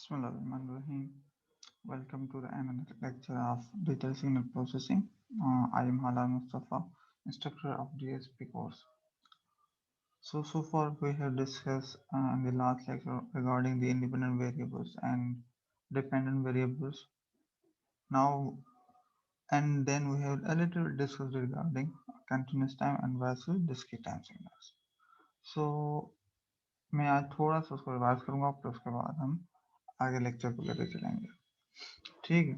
Bismillahirrahmanirrahim. Welcome to the another lecture of digital signal processing. I am Hala Mustafa, instructor of DSP course. So far we have discussed in the last lecture regarding the independent variables and dependent variables. Now and then we have a little bit discussed regarding continuous time and versus discrete time signals. So मैं आज थोड़ा सा उसको revise करूंगा फिर उसके बाद हम आगे लेक्चर को लेकर चलेंगे. ठीक है,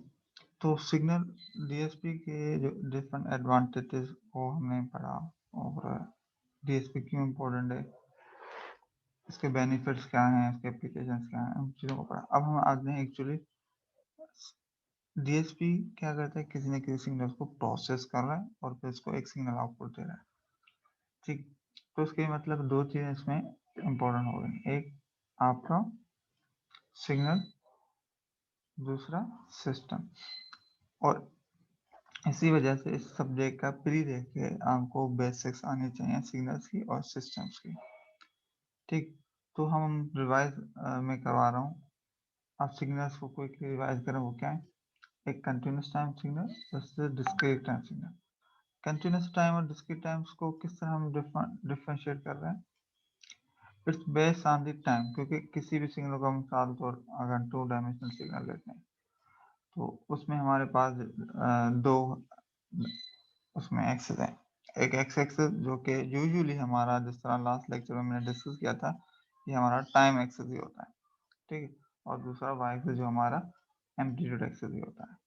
तो सिग्नल डीएसपी के जो डिफरेंट एडवांटेजेस को हमने पढ़ा और डीएसपी क्यों इम्पोर्टेंट है, इसके बेनिफिट्स क्या हैं, इसके एप्लीकेशंस क्या हैं, उन चीज़ों को पढ़ा. अब हम आगे हैं एक्चुअली डीएसपी क्या करता है, किसी न किसी सिग्नल को प्रोसेस कर रहा है और फिर इसको एक सिग्नल आउटपुट दे रहा है. ठीक, तो इसके मतलब दो चीज़ें इसमें इम्पोर्टेंट हो गई, एक आपका सिग्नल, दूसरा सिस्टम. और इसी वजह से इस सब्जेक्ट का प्री देख के आपको बेसिक्स आनी चाहिए सिग्नल्स की और सिस्टम्स की. ठीक, तो हम रिवाइज में करवा रहा हूँ. आप सिग्नल्स को कोई रिवाइज करें, वो क्या है, एक continuous time signal versus discrete time signal. Continuous time और डिस्क्रीट टाइम्स को किस तरह हम डिफरेंशिएट कर रहे हैं, it's based on the time. क्योंकि किसी भी सिग्नल को हम मिसाल तौर अगर 2 डायमेंशनल सिग्नल लेते हैं तो उसमें हमारे पास दो उसमें एक्सेस है. एक एक्स एक्सेस जो कि यूजुअली हमारा, जिस तरह लास्ट लेक्चर में मैंने डिस्कस किया था, ये हमारा टाइम एक्सेस ही होता है. ठीक है, और दूसरा वाई एक्सेस जो हमारा एम्पलीट्यूड एक्सेस ही होता है.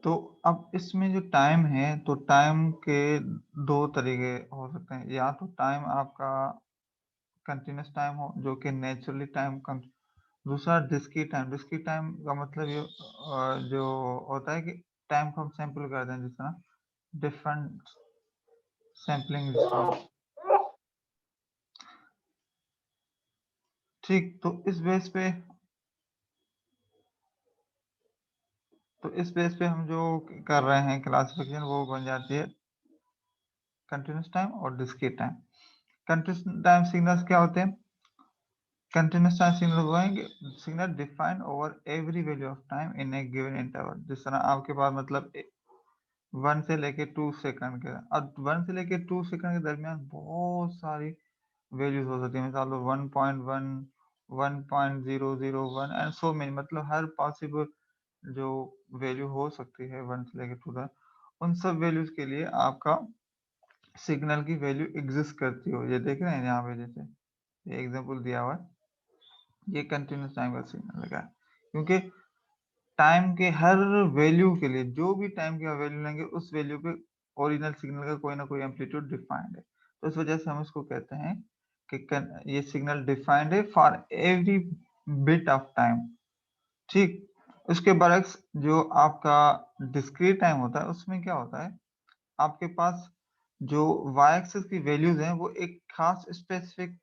तो अब इसमें जो टाइम है, तो टाइम के दो तरीके हो सकते हैं. या तो टाइम आपका कंटिन्यूस टाइम हो जो कि नेचुरली टाइम, दूसरा डिस्क्रीट टाइम. डिस्क्रीट टाइम का मतलब ये जो होता है कि टाइम को हम सैंपल करते हैं, जिस तरह डिफरेंट सैम्पलिंग. ठीक, तो इस बेस पे हम जो कर रहे हैं क्लासिफिकेशन, वो बन जाती है कंटिन्यूस टाइम और discrete time. Continuous time signals क्या होते हैं, कंटिन्यूस टाइम सिग्नल वो हैं signal defined over every value of time in A given interval. जिस तरह आपके पास मतलब 1 से लेके 2 सेकंड के, अब 1 से लेके 2 सेकंड के दरमियान बहुत सारी वैल्यूज हो सकती है. मिसाल 1.1, 1.001 एंड सो मेनी, मतलब हर पॉसिबल जो वैल्यू हो सकती है 1 से लेके 2 तक, उन सब वैल्यूज के लिए आपका सिग्नल की वैल्यू एग्जिस्ट करती हो. ये देख रहे हैं यहाँ पे, जैसे ये एग्जांपल दिया हुआ है, ये कंटिन्यूस टाइम का सिग्नल लगा है. क्योंकि टाइम के हर वैल्यू के लिए, जो भी टाइम की वैल्यू लेंगे उस वैल्यू पे ओरिजिनल सिग्नल का कोई ना कोई एम्पलीट्यूड डिफाइंड है. तो इस वजह से हम इसको कहते हैं कि ये सिग्नल डिफाइंड है for every bit of time. ठीक, उसके बरक्स जो आपका डिस्क्रीट टाइम होता है, उसमें क्या होता है, आपके पास जो वाई एक्सिस की वैल्यूज हैं वो एक खास स्पेसिफिक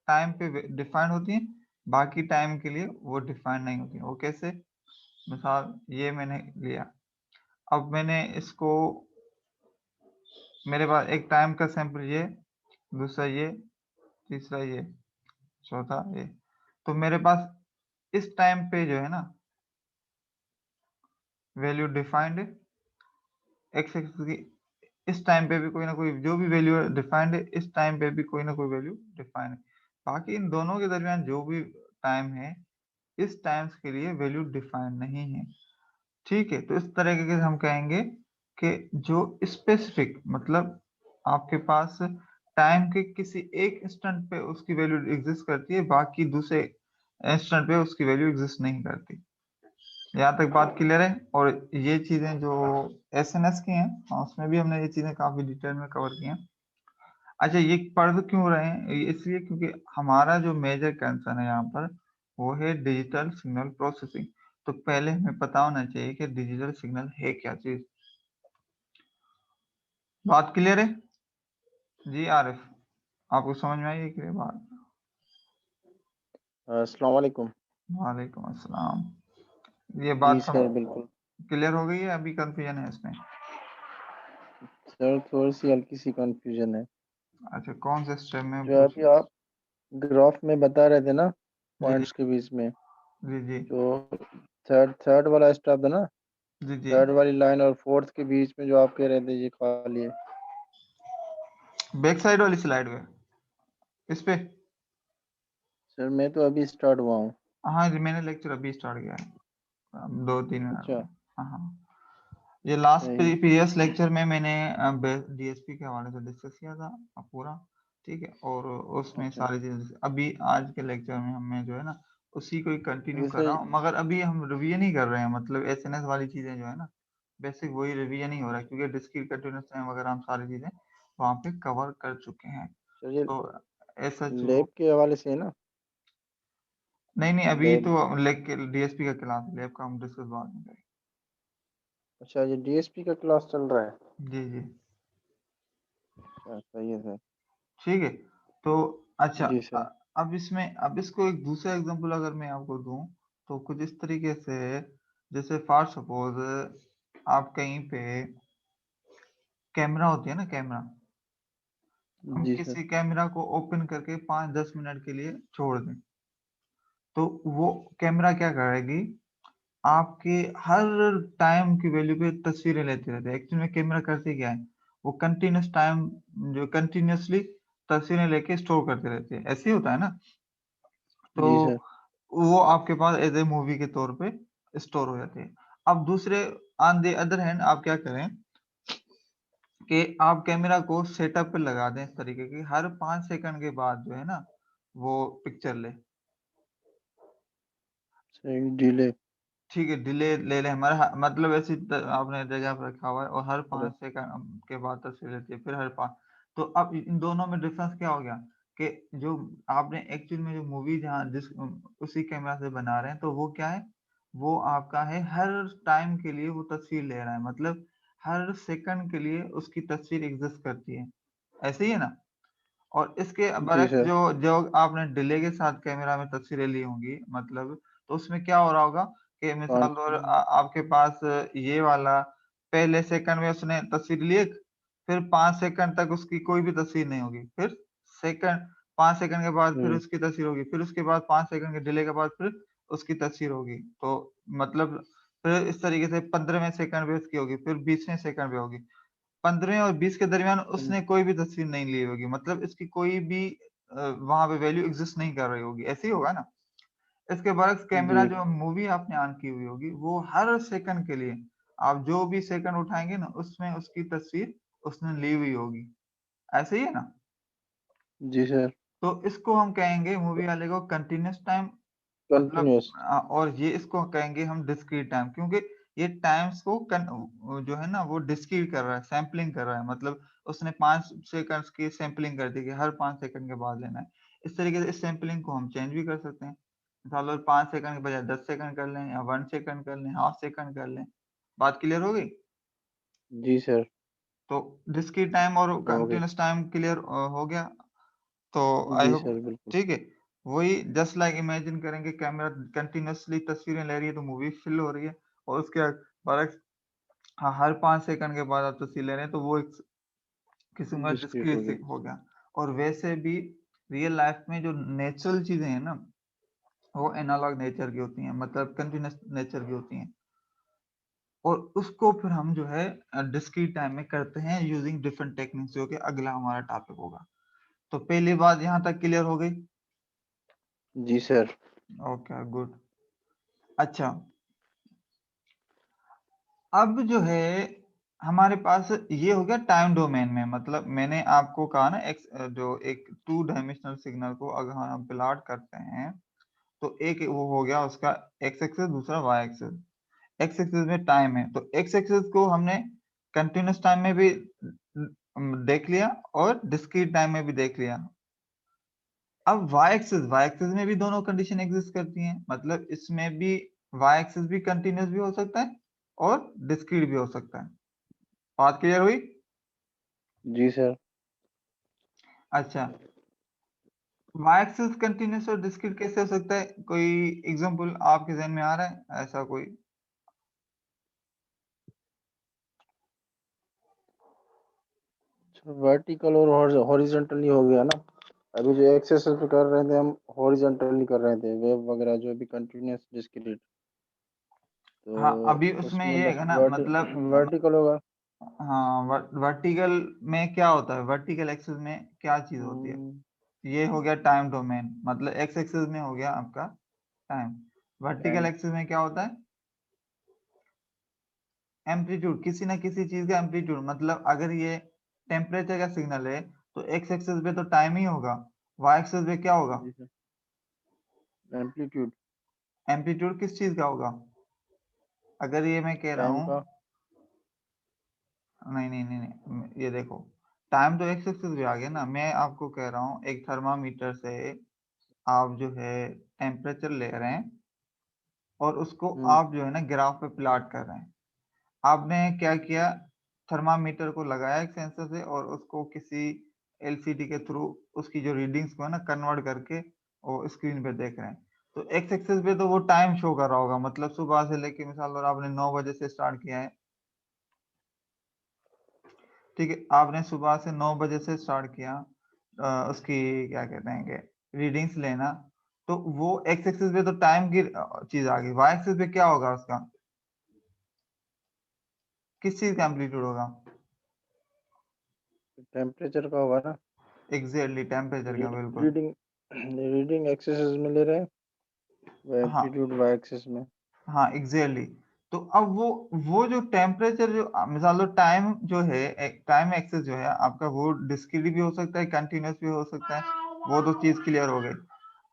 टाइम पे डिफाइंड होती हैं, बाकी टाइम के लिए वो डिफाइंड नहीं होती. वो कैसे, मिसाल ये मैंने लिया, अब मैंने इसको, मेरे पास एक टाइम का सैंपल ये, दूसरा ये, तीसरा ये, चौथा ये. तो मेरे पास इस टाइम पे जो है ना वैल्यू डिफाइंड है, एक्स एक्सिस की इस टाइम पे भी कोई ना कोई जो भी वैल्यू डिफाइंड है, इस टाइम पे भी कोई ना कोई वैल्यू डिफाइंड है. बाकी इन दोनों के दरमियान जो भी टाइम है, इस टाइम्स के लिए वैल्यू डिफाइंड नहीं है. ठीक है, तो इस तरीके से हम कहेंगे कि जो स्पेसिफिक, मतलब आपके पास टाइम के किसी एक इंस्टेंट पे उसकी वैल्यू एग्जिस्ट करती है, बाकी दूसरे इंस्टेंट पे उसकी वैल्यू एग्जिस्ट नहीं करती. यहाँ तक बात क्लियर है. और ये चीजें जो एसएनएस की हैं, उसमें भी हमने ये चीजें काफी डिटेल में कवर की हैं. अच्छा, ये पढ़ क्यों रहे हैं, ये इसलिए क्योंकि हमारा जो मेजर कंसर्न है यहाँ पर वो है डिजिटल सिग्नल प्रोसेसिंग. तो पहले हमें पता होना चाहिए कि डिजिटल सिग्नल है क्या चीज. बात क्लियर है जी आरिफ, आपको समझ में आई कि बात. अस्सलाम वालेकुम. वालेकुम अस्सलाम. ये जी बात सर, बिल्कुल. क्लियर हो गई है, अभी कंफ्यूजन है इसमें. सर थोड़ी सी हल्की सी कंफ्यूजन है। अच्छा, कौन से स्टेप में जो पूछ? अभी आप ग्राफ में बता रहे थे ना, जी जी पॉइंट्स के बीच में, जी जी जो थर्ड वाला स्टेप था ना, जी जी। थर्ड वाली लाइन और फोर्थ के बीच में जो आप कह रहे थे ये खाली है। बैक साइड वाली स्लाइड में इस पे। सर मैं तो अभी स्टार्ट हुआ हूँ। हाँ जी, मैंने लेक्चर अभी स्टार्ट किया है, 2-3 मिनट अच्छा। में। हाँ हाँ, ये लास्ट सही। प्रीवियस लेक्चर में मैंने डीएसपी के हवाले से डिस्कस किया था पूरा। ठीक है, और उसमें अच्छा। सारी चीजें अभी आज के लेक्चर में हमें जो है ना उसी को ही कंटिन्यू कर वैसे रहा हूँ, मगर अभी हम रिवीजन ही कर रहे हैं, मतलब एसएनएस वाली चीजें जो है ना बेसिक वही रिवीजन ही हो रहा है, क्योंकि डिस्क्रीट कंटिन्यूअस टाइम वगैरह हम सारी चीजें वहाँ पे कवर कर चुके हैं। सर ये तो ऐसा लैब जो के हवाले से है ना? नहीं नहीं, अभी लैब। तो लेक डीएसपी का क्लास लैब का हम डिस्कस बाद में करेंगे। अच्छा, ये डीएसपी का क्लास चल रहा है। जी जी। अच्छा सही है सर। ठीक है, तो अच्छा, जी सर। अब इसमें अब इसको एक दूसरा एग्जांपल अगर मैं आपको दूं तो कुछ इस तरीके से, जैसे फॉर सपोज आप कहीं पे कैमरा होती है ना, कैमरा, हम जी सर। किसी कैमरा को ओपन करके 5-10 मिनट के लिए छोड़ दें, तो वो कैमरा क्या करेगी, आपके हर टाइम की वैल्यू पे तस्वीरें लेते रहते हैं। एक्चुअली में कैमरा करते क्या है, वो कंटिन्यूस टाइम जो कंटिन्यूसली तस्वीरें लेके स्टोर करते रहते हैं, ऐसे ही होता है ना। तो जी सर। वो आपके पास एज ए मूवी के तौर पे स्टोर हो जाती है। अब दूसरे ऑन द अदर हैंड आप क्या करें कि आप कैमरा को सेटअप पे लगा दें इस तरीके की, हर 5 सेकंड के बाद जो है ना वो पिक्चर ले। सही डिले। ठीक है, डिले ले ले हमारा मतलब ऐसी आपने जगह पर रखा हुआ है, और हर हेलो। 5 सेकंड के बाद तस्वीर लेती है, फिर हर 5। तो अब इन दोनों में डिफरेंस क्या हो गया कि जो आपने एक्चुअल में जो मूवी जहाँ जिस उसी कैमरा से बना रहे हैं, तो वो क्या है, वो आपका है हर टाइम के लिए वो तस्वीर ले रहा है, मतलब हर सेकंड के लिए उसकी तस्वीर एग्जिस्ट करती है, ऐसे ही है ना। और इसके जी बरक्स सर। जो जो आपने डिले के साथ कैमरा में तस्वीरें ली होंगी, मतलब तो उसमें क्या हो रहा होगा कि मिसाल पाँच। और आपके पास ये वाला पहले सेकंड में उसने तस्वीर ली एक, फिर 5 सेकंड तक उसकी कोई भी तस्वीर नहीं होगी, फिर सेकंड 5 सेकंड के बाद फिर हम्म। उसकी तस्वीर होगी, फिर उसके बाद 5 सेकंड के डिले के बाद फिर उसकी तस्वीर होगी, तो मतलब फिर इस तरीके से 15वें सेकंड पे उसकी होगी, फिर 20वें सेकंड पे होगी, 15वें और 20 के दरमियान हम्म। उसने कोई भी तस्वीर नहीं ली होगी, मतलब इसकी कोई भी वहां पे वैल्यू एग्जिस्ट नहीं कर रही होगी, ऐसे ही होगा ना। इसके बरक्स कैमरा जी। जो मूवी आपने ऑन की हुई होगी, वो हर सेकंड के लिए आप जो भी सेकंड उठाएंगे ना उसमें उसकी तस्वीर उसने ली हुई होगी, ऐसे ही है ना। जी सर। तो इसको हम कहेंगे मूवी वाले को कंटिन्यूस टाइम, मतलब कंटिन्यूस। और ये इसको कहेंगे हम डिस्क्रीट टाइम, क्योंकि ये टाइम्स को जो है ना वो डिस्क्रीट कर रहा है, सैम्पलिंग कर रहा है, मतलब उसने 5 सेकंड्स की सैम्पलिंग कर दी कि हर 5 सेकंड के बाद लेना है। इस तरीके से इस सैम्पलिंग को हम चेंज भी कर सकते हैं, मिसाल और 5 सेकंड के बजाय 10 सेकंड कर लें, या 1 सेकंड कर लें, हाफ सेकंड कर लें। बात क्लियर हो गई? जी सर। तो डिस्क्रीट टाइम और ओके। कंटिन्यूस टाइम क्लियर हो गया। तो आई जी होप, सर बिल्कुल। ठीक है। वही जस्ट लाइक इमेजिन करेंगे कैमरा कंटिन्यूअसली तस्वीरें ले रही है तो मूवी फिल हो रही है, और उसके बाद हाँ, हर 5 सेकंड के बाद आप तस्वीर ले रहे हैं, तो वो एक किस्म का डिस्क्रीट हो डिस्क्रीट गई। हो गया। और वैसे भी रियल लाइफ में जो नेचुरल चीजें हैं ना वो एनालॉग नेचर की होती हैं, मतलब कंटिन्यूस नेचर की होती हैं, और उसको फिर हम जो है डिस्क्रीट टाइम में करते हैं यूजिंग डिफरेंट टेक्निक्स, जो कि अगला हमारा टॉपिक होगा। तो पहली बात यहाँ तक क्लियर हो गई? जी सर। Okay good. अच्छा, अब जो है हमारे पास ये हो गया टाइम डोमेन में, मतलब मैंने आपको कहा ना एक्स जो एक 2 डायमेंशनल सिग्नल को अगर हम प्लॉट करते हैं, तो एक वो हो गया उसका एक्स एक्सिस, दूसरा वाई एक्सिस। एक्स एक्सिस में टाइम है, तो एक्स एक्सिस को हमने कंटिन्यूस टाइम में भी देख लिया और डिस्क्रीट टाइम में भी देख लिया। अब वाई एक्सिस में भी दोनों कंडीशन एग्जिस्ट करती हैं, मतलब इसमें भी वाई एक्सिस भी कंटिन्यूस भी हो सकता है और डिस्क्रीट भी हो सकता है। बात क्लियर हुई? जी सर। अच्छा, वाई एक्सिस कंटिन्यूस और डिस्क्रीट कैसे हो सकता है, कोई एग्जांपल आपके जहन में आ रहा है ऐसा कोई? वर्टिकल और हॉरिजॉन्टली हो गया ना। अभी जो एक्सेस पे कर रहे थे हम हॉरिजॉन्टली कर रहे थे, वेव वगैरह जो भी कंटिन्यूअस डिस्क्रीट, हाँ तो अभी उसमें उसमें ये है ना मतलब वर्टिकल होगा। हाँ वर्टिकल में क्या होता है, वर्टिकल एक्सिस में क्या चीज होती है, हम्म, ये हो गया टाइम डोमेन, मतलब एक्स एक्सिस में हो गया आपका टाइम। Vertical time. एक्सिस में क्या होता है, एम्पलीट्यूड, किसी ना किसी चीज का एम्पलीट्यूड, मतलब अगर ये टेम्परेचर का सिग्नल है तो एक्स एक्सिस पे तो टाइम ही होगा, वाई एक्सिस पे क्या होगा, जी सर, एम्पलीट्यूड एम्पलीट्यूड किस चीज का होगा, अगर ये मैं कह रहा टाइम हूँ, का। नहीं नहीं नहीं नहीं, ये देखो टाइम तो एक्स एक्सिस पे आ गया ना, मैं आपको कह रहा हूँ एक थर्मामीटर से आप जो है टेम्परेचर ले रहे हैं और उसको हम्म, आप जो है ना ग्राफ पे प्लॉट कर रहे हैं। आपने क्या किया, थर्मामीटर को लगाया एक सेंसर से और उसको किसी एलसीडी के थ्रू उसकी जो रीडिंग्स को है ना कन्वर्ट करके वो स्क्रीन पे देख रहे हैं। तो एक्स एक्सिस पे तो वो टाइम शो कर रहा होगा, मतलब सुबह से लेके मिसाल और आपने 9 बजे से स्टार्ट किया है, ठीक है, आपने सुबह से 9 बजे से स्टार्ट किया उसकी क्या कहते हैं कि रीडिंग्स लेना, तो वो एक्स एक्सिस पे तो टाइम की चीज आ गई, वाई एक्सिस पे क्या होगा उसका, किस चीज का एम्पलीट्यूड होगा, टेम्परेचर का होगा ना। एग्जैक्टली टेम्परेचर का, बिल्कुल। रीडिंग रीडिंग एक्सेस में ले रहे हैं, वो हाँ एम्पलीट्यूड वाई एक्सेस में। हाँ एग्जैक्टली। तो अब वो जो टेम्परेचर जो मिसाल लो टाइम जो है, टाइम एक्सेस जो है आपका वो डिस्क्रीट भी हो सकता है, कंटिन्यूस भी हो सकता है, वो तो चीज क्लियर हो गई।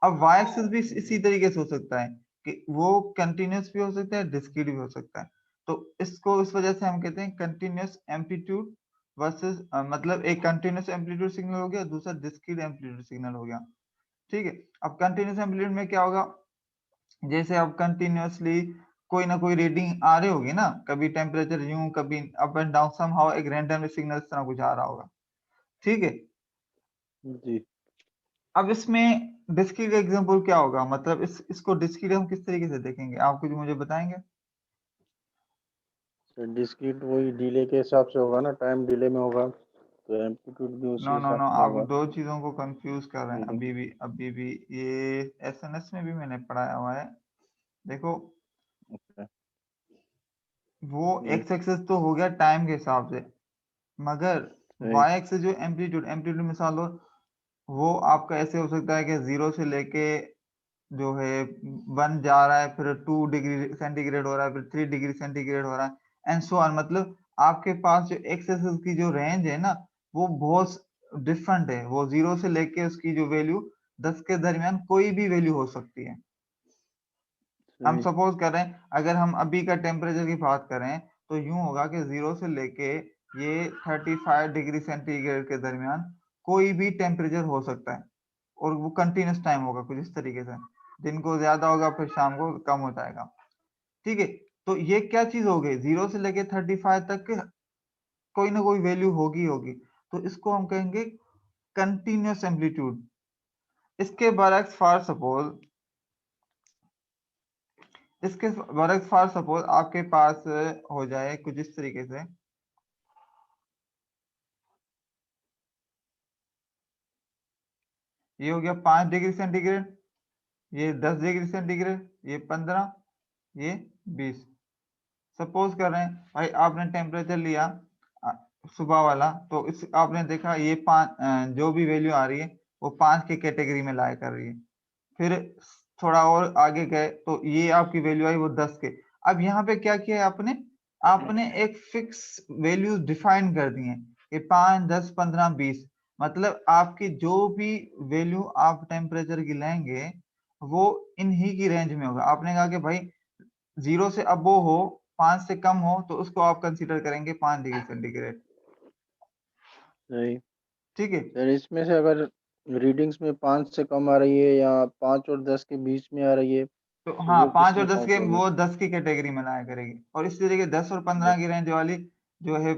अब वाई एक्सिस भी इसी जी। तरीके से हो सकता है कि वो कंटिन्यूस भी हो सकता है, डिस्क्रीट भी हो सकता है। तो इसको इस वजह से हम कहते हैं कंटिन्यूस एम्पलीट्यूड वर्सेस, मतलब एक कंटिन्यूस एम्पलीट्यूड सिग्नल हो गया, दूसरा डिस्क्रीट एम्पलीट्यूड सिग्नल हो गया, ठीक है। अब कंटिन्यूस एम्पलीट्यूड में क्या होगा, जैसे अब कंटिन्यूअसली कोई ना कोई रीडिंग आ रही होगी ना, कभी टेम्परेचर यूं कभी अप एंड डाउन, समहाउ एक रैंडम सिग्नल इस तरह कुछ आ रहा होगा, ठीक है। जी अब इसमें डिस्क्रीट एग्जांपल क्या होगा, मतलब इसको डिस्क्रीट हम किस तरीके से देखेंगे, आप कुछ मुझे बताएंगे। सर, डिस्क्रीट वही डिले के हिसाब से होगा ना, टाइम डिले में होगा, तो एम्पलीट्यूड भी उसी नो नो हिसाब नो, से आप होगा। दो चीजों को कंफ्यूज कर रहे हैं, रीडिंग। अभी भी ये एसएनएस में भी मैंने पढ़ाया हुआ है, देखो अच्छा। वो जी। एक्स एक्सेस तो हो गया टाइम के हिसाब से, मगर सही। वाई एक्सेस जो एम्पलीट्यूड, एम्पलीट्यूड मिसाल लो वो आपका ऐसे हो सकता है कि जीरो से लेके जो है 1 जा रहा है, फिर 2 डिग्री सेंटीग्रेड हो रहा है, फिर 3 डिग्री सेंटीग्रेड हो रहा है एंड सो ऑन, मतलब आपके पास जो एक्स एक्सिस की जो रेंज है ना वो बहुत डिफरेंट है, वो जीरो से लेके उसकी जो वैल्यू 10 के दरमियान कोई भी वैल्यू हो सकती है। हम सही। सपोज कर रहे हैं अगर हम अभी का टेम्परेचर की बात करें तो यूं होगा कि जीरो से लेके ये 35 डिग्री सेंटीग्रेड के दरमियान कोई भी टेम्परेचर हो सकता है, और वो कंटिन्यूस टाइम होगा कुछ इस तरीके से, दिन को ज्यादा होगा फिर शाम को कम हो जाएगा, ठीक है। तो ये क्या चीज हो गई, जीरो से लेके 35 तक कोई ना कोई वैल्यू होगी होगी, तो इसको हम कहेंगे कंटिन्यूस एम्पलीट्यूड। इसके बरक्स फॉर सपोज, इसके बरक्स फॉर सपोज आपके पास हो जाए कुछ इस तरीके से, ये हो गया 5 डिग्री सेंटीग्रेड, ये 10 डिग्री सेंटीग्रेड, ये 15, ये 20। सपोज कर रहे हैं भाई आपने टेम्परेचर लिया अ, सुबह वाला, तो इस आपने देखा ये जो भी वैल्यू आ रही है वो 5 के कैटेगरी में लाया कर रही है, फिर थोड़ा और आगे गए तो ये आपकी वैल्यू आई वो 10 के। अब यहाँ पे क्या किया है आपने, आपने एक फिक्स वैल्यू डिफाइन कर दी है कि 5 10 15 20, मतलब आपकी जो भी वैल्यू आप टेम्परेचर की लेंगे वो इन्हीं की रेंज में होगा। आपने कहा कि भाई जीरो से अब वो हो 5 से कम हो तो उसको आप कंसीडर करेंगे 5 डिग्री सेंटीग्रेड, सही। ठीक है। सर, इसमें से अगर रीडिंग्स में 5 से कम आ रही है या 5 और 10 के बीच में आ रही है, तो तो हाँ वो किस 5 और में 10 काउंट के होगी? वो 10 की कैटेगरी में लाया करेगी, और इस तरीके 10 और 15 10। की रेंज वाली जो है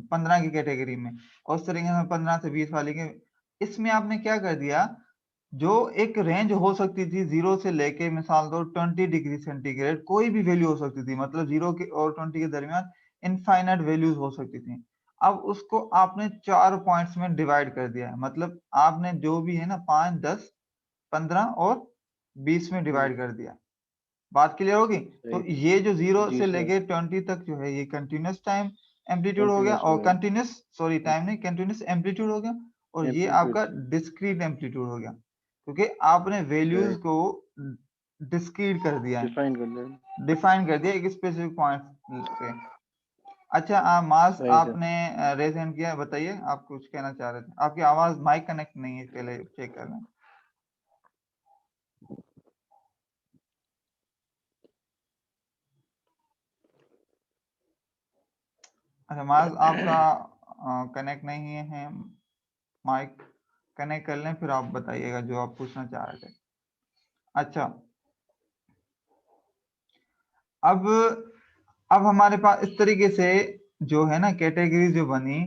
15 की कैटेगरी में, और इस तरीके से 15 से 20 वाली के। इसमें आपने क्या कर दिया, जो एक रेंज हो सकती थी जीरो से लेके मिसाल दो 20 डिग्री सेंटीग्रेड, कोई भी वैल्यू हो सकती थी, मतलब जीरो के और 20 के दरमियान इनफाइनाइट वैल्यूज हो सकती थी। अब उसको आपने 4 पॉइंट्स में डिवाइड कर दिया है, मतलब आपने जो भी है ना 5, 10, 15 और 20 में डिवाइड कर दिया। बात क्लियर होगी? तो सही। ये जो 0 जी से सर, लेके 20 तक जो है ये कंटिन्यूस टाइम एम्पलीट्यूड हो गया, कंटिन्यूस हो और गया। कंटिन्यूस सॉरी टाइम नहीं, कंटिन्यूस एम्पलीट्यूड हो गया, और ये एम्पलीट्यूड आपका डिस्क्रीट एम्पलीट्यूड हो गया, क्योंकि आपने वैल्यूज को डिस्क्रीट कर दिया है, डिफाइन कर दें। डिफाइन कर दिया एक स्पेसिफिक पॉइंट पे। अच्छा मार्स सही सर। आपने रेज हैंड किया, बताइए आप कुछ कहना चाह रहे थे, आपकी आवाज माइक कनेक्ट नहीं है, पहले चेक कर लें। अच्छा मार्स आपका कनेक्ट नहीं है, माइक कनेक्ट कर लें फिर आप बताइएगा जो आप पूछना चाह रहे थे। अच्छा अब हमारे पास इस तरीके से जो है ना कैटेगरी जो बनी,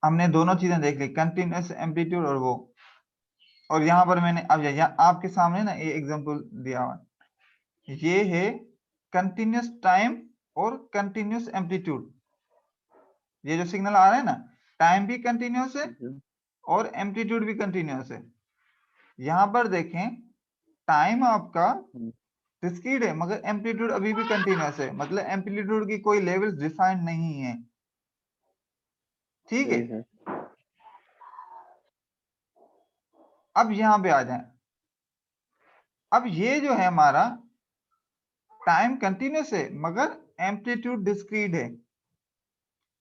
हमने दोनों चीजें देख ली, कंटिन्यूस एम्पलीट्यूड और वो, और यहाँ पर मैंने अब आपके सामने ना ये एग्जांपल दिया हुआ, ये है कंटिन्यूस टाइम और कंटिन्यूस एम्पलीट्यूड। ये जो सिग्नल आ रहा है ना, टाइम भी कंटिन्यूस है और एम्पलीट्यूड भी कंटिन्यूस है। यहाँ पर देखें टाइम आपका डिस्क्रीट है मगर एम्पलीट्यूड अभी भी कंटिन्यूस है, मतलब एम्पलीट्यूड की कोई लेवल डिफाइंड नहीं है, ठीक है। सही है। अब यहां पे आ जाएं, अब ये जो है हमारा टाइम कंटिन्यूस है मगर एम्पलीट्यूड डिस्क्रीट है।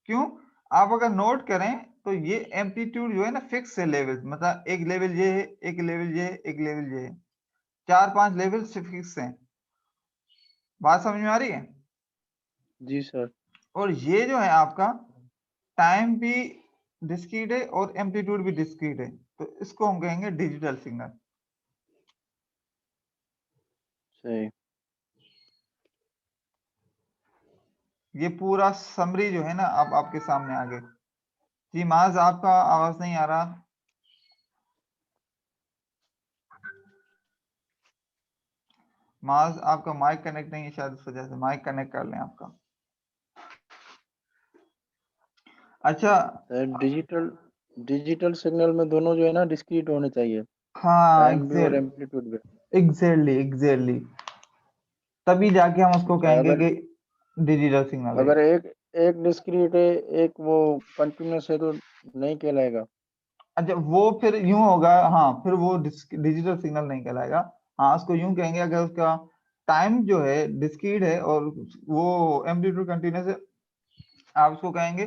क्यों? आप अगर नोट करें तो ये एम्पलीट्यूड जो है ना फिक्स है लेवल, मतलब एक लेवल ये है, एक लेवल ये है, एक लेवल ये है, 4-5 लेवल फिक्स हैं। बात समझ में आ रही है? जी सर। और ये जो है आपका टाइम भी डिस्क्रीट है और एम्पलीट्यूड भी डिस्क्रीट है, तो इसको हम कहेंगे डिजिटल सिग्नल। सही। ये पूरा समरी जो है ना अब आपके सामने आ गए। जी माज आपका आवाज नहीं आ रहा। माज आपका माइक कनेक्ट नहीं है शायद, इस वजह से माइक कनेक्ट कर लें आपका। अच्छा सर डिजिटल डिजिटल सिग्नल में दोनों जो है ना डिस्क्रीट होने चाहिए, हाँ टाइम भी और एग्जैक्ट एम्पलीट्यूड भी। एग्जैक्टली तभी जाके हम उसको अच्छा, कहेंगे अगर कि डिजिटल सिग्नल है। अगर एक एक डिस्क्रीट है, एक वो कंटिन्यूस है, तो नहीं कहलाएगा। अच्छा वो फिर यूं होगा, हाँ फिर वो डिजिटल सिग्नल नहीं कहलाएगा। हाँ उसको यूं कहेंगे अगर उसका टाइम जो है डिस्क्रीट है और वो एम्पलीट्यूड कंटिन्यूस है, आप उसको कहेंगे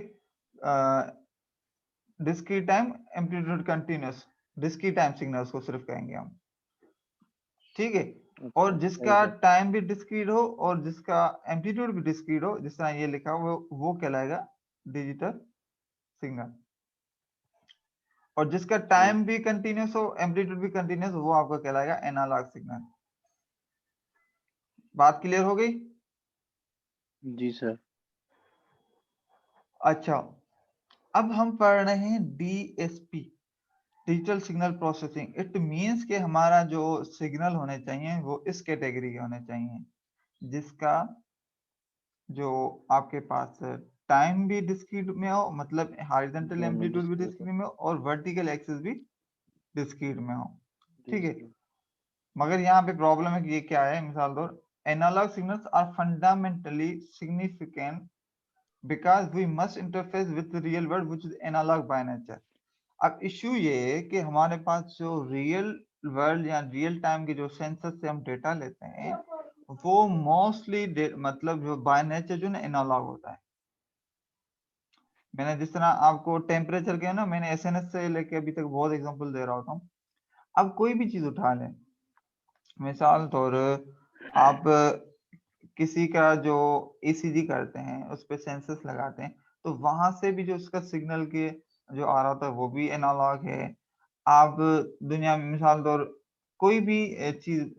discrete time amplitude continuous, discrete time signal उसको सिर्फ कहेंगे हम, ठीक है। और अच्छा, सही जिसका है। टाइम भी डिस्क्रीट हो और जिसका एम्पलीट्यूड भी डिस्क्रीट हो, जिस तरह ये लिखा हो वो कहलाएगा डिजिटल सिग्नल। और जिसका सही। टाइम भी कंटिन्यूस हो एम्पलीट्यूड भी कंटिन्यूस हो, वो आपका कहलाएगा एनालॉग सिग्नल। बात क्लियर हो गई? जी सर। अच्छा अब हम पढ़ रहे हैं DSP, digital signal processing. It means कि हमारा जो सिग्नल होने चाहिए वो इस कैटेगरी के होने चाहिए जिसका जो आपके पास टाइम भी डिस्क्रीट में हो, मतलब हॉरिजॉन्टल टाइम में एम्पलीट्यूड भी डिस्क्रीट डिस्क्रीट में हो और वर्टिकल एक्सिस भी डिस्क्रीट में हो, ठीक है। मगर यहाँ पे प्रॉब्लम है कि ये क्या है, मिसाल दो, analogue signals are fundamentally significant because we must interface with real world which is analogue by nature. अब इश्यू ये है कि हमारे पास जो रियल वर्ल्ड या रियल टाइम के जो सेंसर से हम डेटा लेते हैं वो मोस्टली मतलब जो बाय नेचर जो ना एनालॉग होता है। मैंने जिस तरह आपको टेम्परेचर के ना मैंने एसएनएस से लेके अभी तक बहुत एग्जांपल दे रहा होता हूँ। अब कोई भी चीज उठा लें, मिसाल तौर आप किसी का जो ईसीजी करते हैं उस पे सेंसस लगाते हैं, तो वहां से भी जो उसका सिग्नल के जो आ रहा था वो भी एनालॉग है। आप दुनिया में मिसाल तौर कोई भी चीज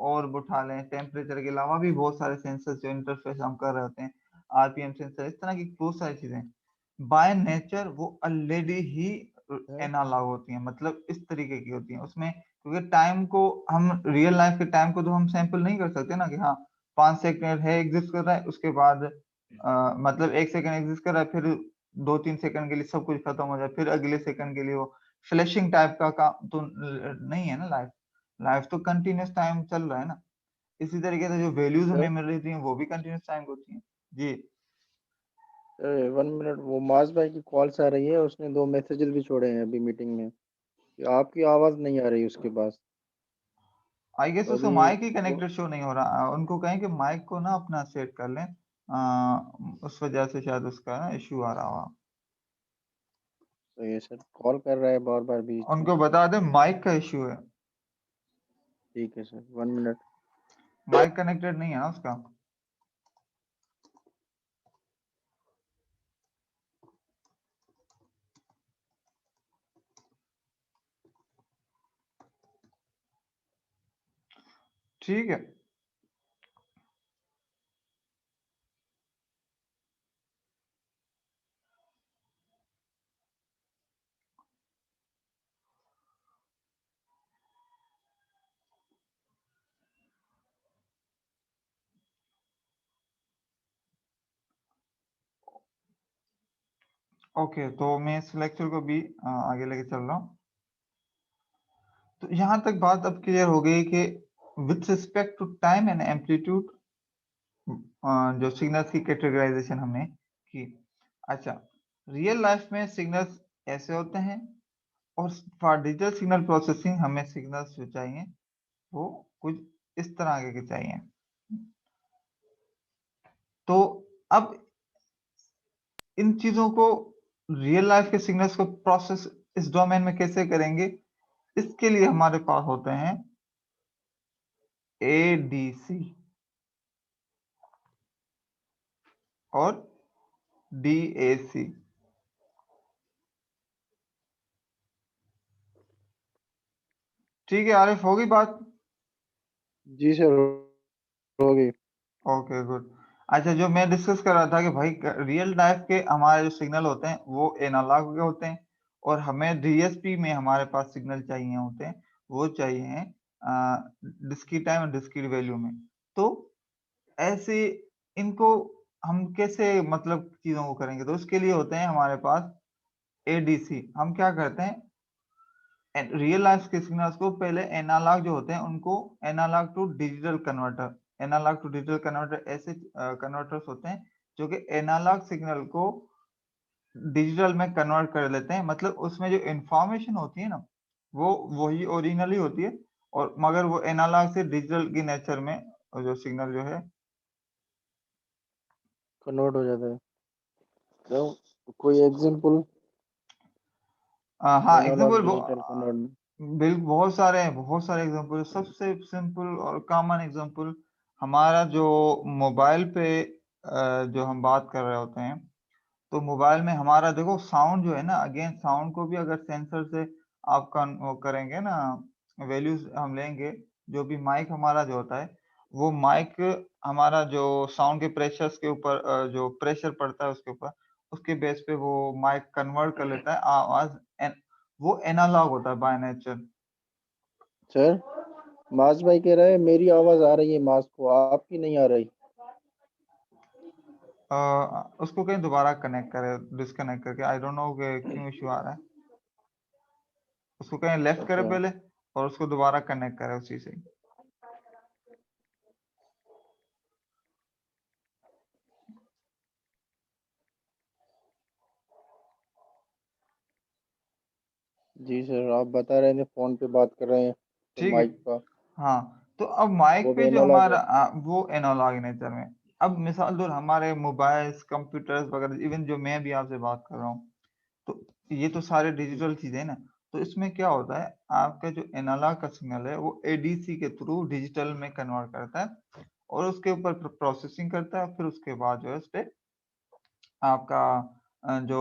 और उठा लें, टेम्परेचर के अलावा भी बहुत सारे सेंसर जो इंटरफेस हम कर रहे होते हैं, आरपीएम सेंसर, इस तरह की बहुत सारी चीजें बाय नेचर वो ऑलरेडी ही एनालॉग होती हैं, मतलब इस तरीके की होती हैं उसमें, क्योंकि टाइम को हम रियल लाइफ के टाइम को तो हम सैंपल नहीं कर सकते ना कि हाँ 5 सेकंड है एग्जिस्ट कर रहा है उसके बाद मतलब 1 सेकंड एग्जिस्ट कर रहा है, फिर 2-3 सेकंड के लिए सब कुछ खत्म हो जाए, फिर अगले सेकंड के लिए वो फ्लैशिंग टाइप का काम तो नहीं है ना लाइफ। लाइफ तो कंटिन्यूअस टाइम चल रहा है ना। इसी तरीके से जो वैल्यूज सर हमें मिल रही थी वो भी कंटिन्यूअस टाइम होती हैं। जी। 1 मिनट, वो मास भाई की कॉल्स आ रही है, उसने 2 मैसेजेस भी छोड़े हैं अभी मीटिंग में कि आपकी आवाज़ नहीं आ रही उसके पास। आई गेस तो उसका अभी माइक ही वो कनेक्टेड शो नहीं हो रहा। उनको कहें कि माइक को ना अपना सेट कर लें। उस वजह से शायद उसका ना इश्यू आ रहा होगा। तो ये सर कॉल कर रहा है बार-बार बीच में। उनको बता दें माइक का इश्यू है। ठीक है सर, 1 मिनट। माइक कनेक्टेड नहीं है ना उसका। ठीक है। ओके, तो मैं इस लेक्चर को भी आगे लेके चल रहा हूँ। तो यहाँ तक बात अब क्लियर हो गई कि with respect to time and amplitude जो सिग्नल्स की कैटेगराइजेशन हमने की। अच्छा, रियल लाइफ में सिग्नल्स ऐसे होते हैं, और फॉर डिजिटल सिग्नल प्रोसेसिंग हमें सिग्नल्स जो चाहिए वो कुछ इस तरह के चाहिए। तो अब इन चीजों को, रियल लाइफ के सिग्नल्स को प्रोसेस इस डोमेन में कैसे करेंगे, इसके लिए हमारे पास होते हैं एडीसी और डीएसी। ठीक है आरिफ, होगी बात। जी सर, हो गई। Okay good. अच्छा, जो मैं डिस्कस कर रहा था कि भाई रियल लाइफ के हमारे जो सिग्नल होते हैं वो एनालॉग के होते हैं, और हमें डीएसपी में हमारे पास सिग्नल चाहिए होते हैं, वो चाहिए डिस्क्रीट टाइम और डिस्क्रीट वैल्यू में। तो ऐसे इनको हम कैसे मतलब चीजों को करेंगे, तो उसके लिए होते हैं हमारे पास एडीसी। हम क्या करते हैं, रियल लाइफ के सिग्नल्स को पहले एनालॉग जो होते हैं उनको analogue to digital converter, analogue to digital converter ऐसे कन्वर्टर्स होते हैं जो कि एनालॉग सिग्नल को डिजिटल में कन्वर्ट कर लेते हैं। मतलब उसमें जो इंफॉर्मेशन होती है ना वो वही ओरिजिनली होती है, और मगर वो एनालॉग से डिजिटल की नेचर में जो सिग्नल जो है कन्वर्ट हो जाता है। तो कोई एग्जांपल हाँ एनालॉग एग्जाम्पल डिजिटल कन्वर्ट? बिल्कुल बहुत सारे हैं, बहुत सारे एग्जांपल। सबसे सिंपल और कॉमन एग्जांपल हमारा जो मोबाइल पे जो हम बात कर रहे होते हैं, तो मोबाइल में हमारा देखो साउंड जो है ना, अगेन साउंड को भी अगर सेंसर से आप वो करेंगे ना, वैल्यूज हम लेंगे, जो भी माइक हमारा जो होता है, वो माइक हमारा जो साउंड के प्रेशर्स के ऊपर जो प्रेशर पड़ता है उसके ऊपर, उसके बेस पे वो माइक कन्वर्ट कर लेता है आवाज। वो एनालॉग होता है बाय नेचर। सर मास भाई कह रहा है मेरी आवाज आ रही है मास को, आपकी नहीं आ रही। उसको कहीं दोबारा कनेक्ट करे, डिस्कनेक्ट करके। आई डोंट नो क्यों इश्यू आ रहा है। उसको कहीं लेफ्ट करे अच्छा पहले, और उसको दोबारा कनेक्ट करे उसी से। जी सर, आप बता रहे थे फोन पे बात कर रहे हैं तो ठीक है। माइक का हाँ, तो अब माइक वो भी पे जो एनालॉग हमारा है। वो एनालॉग नेचर में। अब मिसाल दो, हमारे मोबाइल्स कंप्यूटर्स वगैरह, इवन जो मैं भी आपसे बात कर रहा हूँ, तो ये तो सारे डिजिटल चीजें हैं ना। तो इसमें क्या होता है, आपका जो एनालॉग का सिग्नल है वो एडीसी के थ्रू डिजिटल में कन्वर्ट करता है, और उसके ऊपर प्रोसेसिंग करता है। फिर उसके बाद जो है उस पे आपका जो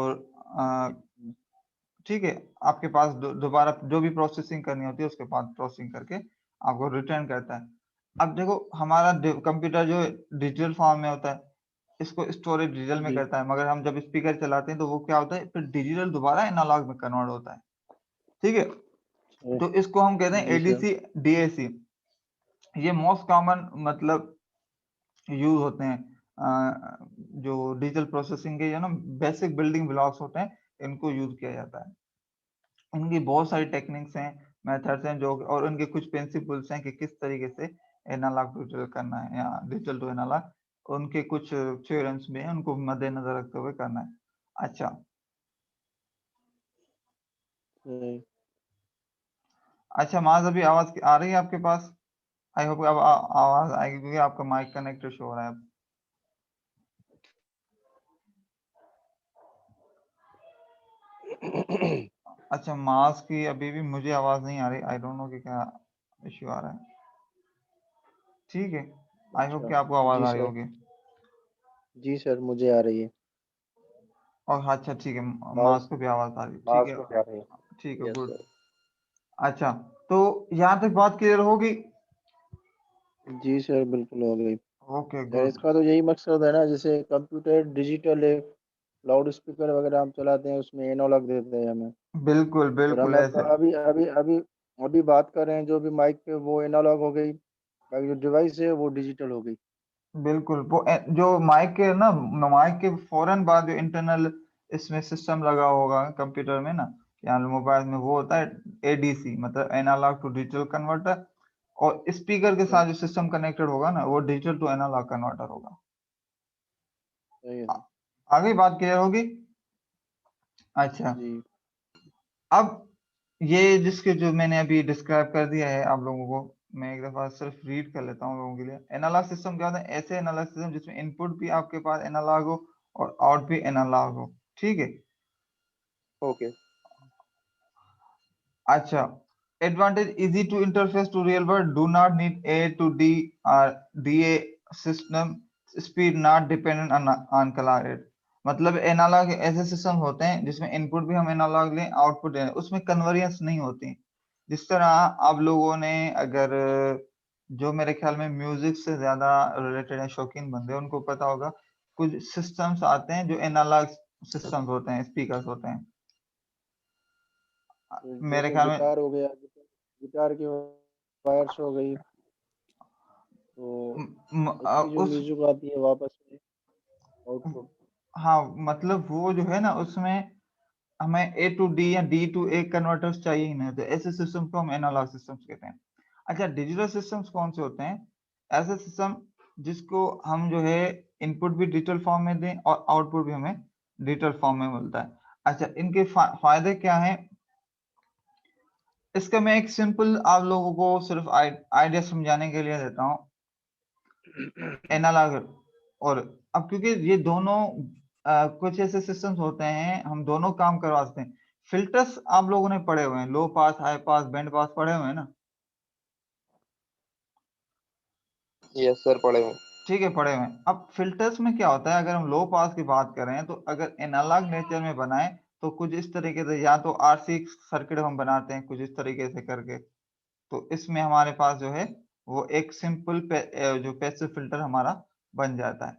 ठीक है, आपके पास दोबारा जो भी प्रोसेसिंग करनी होती है उसके बाद प्रोसेसिंग करके आपको रिटर्न करता है। अब देखो हमारा कंप्यूटर जो डिजिटल फॉर्म में होता है, इसको स्टोरेज डिजिटल में जी करता है, मगर हम जब स्पीकर चलाते हैं तो वो क्या होता है, फिर डिजिटल दोबारा एनालॉग में कन्वर्ट होता है। ठीक है, सर। तो इसको हम कहते हैं जी सर। ADC DAC. ये मोस्ट कॉमन मतलब यूज होते हैं। जो डिजिटल प्रोसेसिंग के बेसिक बिल्डिंग ब्लॉक्स होते हैं, इनको यूज किया जाता है। उनकी बहुत सारी टेक्निक्स हैं, मेथड्स हैं, जो और उनके कुछ प्रिंसिपल्स हैं कि किस तरीके से एनालॉग टू डिजिटल करना है या डिजिटल टू एनालॉग। उनके कुछ थ्योरम्स भी हैं, उनको मद्देनजर रखते हुए करना है। अच्छा अच्छा माज, अभी आवाज आ रही है आपके पास? आई होप अब आवाज आएगी, क्योंकि आपका माइक कनेक्टेड शो हो रहा है अब। अच्छा, मास की अभी भी मुझे आवाज नहीं आ रही, आई डोंट नो कि क्या इश्यू आ रहा है। ठीक है, आई होप अच्छा, कि आपको आवाज जी आ रही सर, होगी। जी सर, मुझे आ रही है। और अच्छा ठीक है, मास माउस को भी आवाज आ रही है, ठीक माउस है। को क्या रही है? ठीक है, यस गुड। सर। अच्छा, तो यहाँ तक बात क्लियर होगी? जी सर, बिल्कुल हो गई ओके, सर। गुड। इसका तो यही मकसद है ना, जैसे कंप्यूटर डिजिटल है, लाउड स्पीकर वगैरह हम चलाते हैं, उसमें एनालॉग देते हैं हमें। बिल्कुल और बिल्कुल हम अब ऐसे। अभी अभी अभी अभी बात कर रहे हैं जो भी माइक पे, वो एनालॉग हो गई, बाकी जो डिवाइस है वो डिजिटल हो गई। बिल्कुल, वो जो माइक के माइक के फौरन बाद जो इंटरनल इसमें सिस्टम लगा होगा कंप्यूटर में ना या मोबाइल में, वो होता है एडीसी, मतलब एनालॉग टू डिजिटल कन्वर्टर। और स्पीकर के साथ जो सिस्टम कनेक्टेड होगा ना, वो डिजिटल टू एनालॉग कन्वर्टर होगा। सही है आ- सर। आगे बात क्लियर होगी? अच्छा, जी अब ये जिसके जो मैंने अभी डिस्क्राइब कर दिया है आप लोगों को, मैं एक दफा सिर्फ रीड कर लेता हूँ लोगों के लिए। एनालॉग सिस्टम क्या होता है? ऐसे एनालॉग सिस्टम जिसमें इनपुट भी आपके पास एनालॉग हो और आउट भी एनालॉग हो। ठीक है। ओके। अच्छा, advantage: easy to interface to real world, do not need A to D or DA system, speed not dependent on color. मतलब एनालॉग ऐसे सिस्टम होते हैं जिसमें इनपुट भी हम एनालॉग लें, आउटपुट उसमें कन्वर्जेंस नहीं होती। जिस तरह आप लोगों ने अगर जो मेरे ख्याल में म्यूजिक से ज्यादा रिलेटेड है, शौकीन बंदे, उनको पता होगा कुछ सिस्टम्स आते हैं जो एनालॉग सिस्टम्स होते हैं, स्पीकर्स होते हैं। मेरे जैसे ख्याल में गिटार हो गया, गिटार की वायर्स हो गई, तो उसकी जो उस म्यूजिक आती है वापस में आउटपुट। हाँ, मतलब वो जो है ना, उसमें हमें ए टू डी या डी टू ए कन्वर्टर्स चाहिए ही नहीं, तो ऐसे सिस्टम को हम एनालॉग सिस्टम्स कहते हैं। अच्छा, डिजिटल सिस्टम्स कौन से होते हैं? ऐसे सिस्टम जिसको हम जो है इनपुट भी डिजिटल फॉर्म में दें और आउटपुट भी हमें डिजिटल फॉर्म में मिलता है। अच्छा, इनके फायदे क्या हैं? इसका मैं एक सिंपल आप लोगों को सिर्फ आइडिया समझाने के लिए देता हूँ। एनालॉग और अब क्योंकि ये दोनों कुछ ऐसे सिस्टम्स होते हैं, हम दोनों काम करवा सकते हैं। फिल्टर्स आप लोगों ने पढ़े हुए हैं, लो पास, हाई पास, बैंड पास पढ़े हुए हैं ना? यस सर, पढ़े हुए। ठीक है, पढ़े हुए हैं। अब फिल्टर्स में क्या होता है, अगर हम लो पास की बात करें, तो अगर एनालॉग नेचर में बनाए तो कुछ इस तरीके से, या तो आरसी सर्किट हम बनाते हैं कुछ इस तरीके से करके, तो इसमें हमारे पास जो है वो एक सिंपल जो पैसिव फिल्टर हमारा बन जाता है।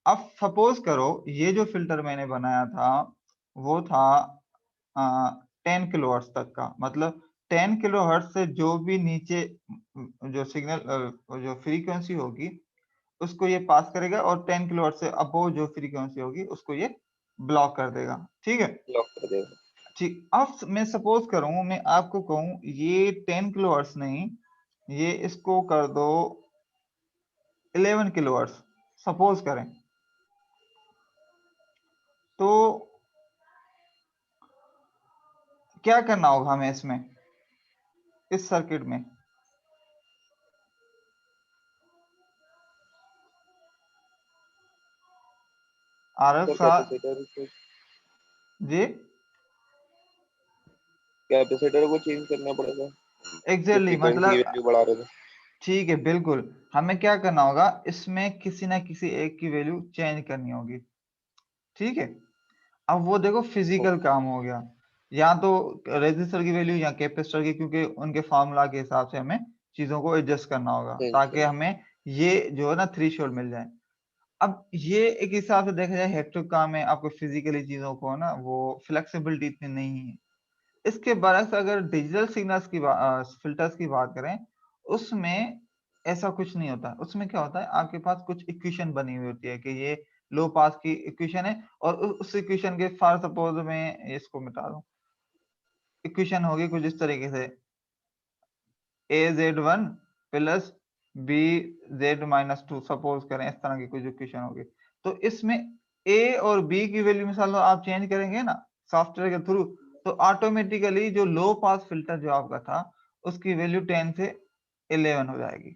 अब सपोज करो ये जो फिल्टर मैंने बनाया था वो था 10 किलोहर्ट्ज तक का, मतलब 10 किलोहर्ट्ज से जो भी नीचे जो सिग्नल जो फ्रीक्वेंसी होगी उसको ये पास करेगा, और 10 किलोहर्ट्ज से अबव जो फ्रीक्वेंसी होगी उसको ये ब्लॉक कर देगा। ठीक है। लॉक कर देगा। ठीक, अब मैं सपोज करूं, मैं आपको कहूं ये 10 किलोहर्ट्ज नहीं, ये इसको कर दो 11 किलोहर्ट्ज, सपोज करें, तो क्या करना होगा हमें इसमें, इस सर्किट में? आरएफ सर सा जी, कैपेसिटर को चेंज करना पड़ेगा, जो एग्जैक्टली, फ्रीक्वेंसी की मतलब वैल्यू बढ़ा रहे थे। ठीक है, बिल्कुल। हमें क्या करना होगा, इसमें किसी ना किसी एक की वैल्यू चेंज करनी होगी। ठीक है। अब वो देखो फिजिकल काम हो गया, या तो रेजिस्टर की वैल्यू या कैपेसिटर की, क्योंकि उनके फार्मूला के हिसाब से हमें चीजों को एडजस्ट करना होगा चेंज ताकि करना। हमें ये जो है ना थ्रेशोल्ड मिल जाए। अब ये एक हिसाब से देखा जाए हेक्टिक काम है, आपको फिजिकली चीजों को ना वो फ्लेक्सिबिलिटी इतनी नहीं है। इसके बरक्स अगर डिजिटल सिग्नल्स की फिल्टर्स की बात करें, उसमें ऐसा कुछ नहीं होता। उसमें क्या होता है, आपके पास कुछ इक्वेशन बनी हुई होती है कि ये लो पास की इक्वेशन है, और उस इक्वेशन के फॉर सपोज मैं इसको मिटा दूं, इक्वेशन होगी कुछ इस तरीके से, az1 प्लस bz-2 सपोज करें, इस तरह की कुछ इक्वेशन होगी। तो इसमें a और b की वैल्यू मिसाल आप चेंज करेंगे ना सॉफ्टवेयर के थ्रू, तो ऑटोमेटिकली जो लो पास फिल्टर जो आपका था उसकी वैल्यू 10 से 11 हो जाएगी।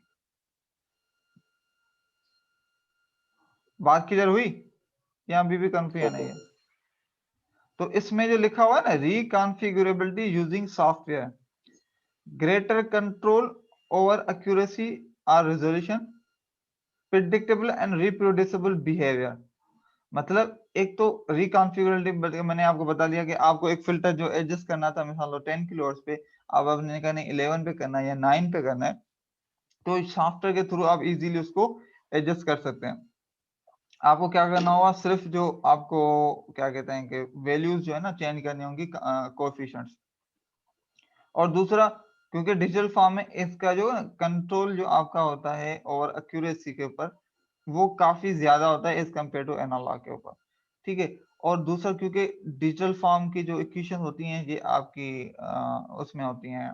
बात क्लियर हुई या अभी भी कंफ्यूजन है? तो इसमें जो लिखा हुआ है ना, reconfigurability using software, greater control over accuracy और resolution, predictable and reproducible behaviour. मतलब एक तो रिकॉन्फिगरेबिलिटी मैंने आपको बता दिया कि आपको एक फिल्टर जो एडजस्ट करना था मिसाल लो 10 किलोहर्ट्ज पे, अब आपने कहना 11 पे करना है या 9 पे करना है, तो सॉफ्टवेयर के थ्रू आप इजीली उसको एडजस्ट कर सकते हैं। आपको क्या करना होगा, सिर्फ जो आपको क्या कहते हैं कि वैल्यूज जो है ना चेंज करनी होंगी कोएफिशिएंट्स। और दूसरा, क्योंकि डिजिटल फॉर्म में इसका जो कंट्रोल जो आपका होता है और एक्यूरेसी के ऊपर वो काफी ज्यादा होता है एज कम्पेयर टू एनालॉग के ऊपर, ठीक है। और दूसरा, क्योंकि डिजिटल फॉर्म की जो इक्वेशन होती हैं ये आपकी उसमें होती हैं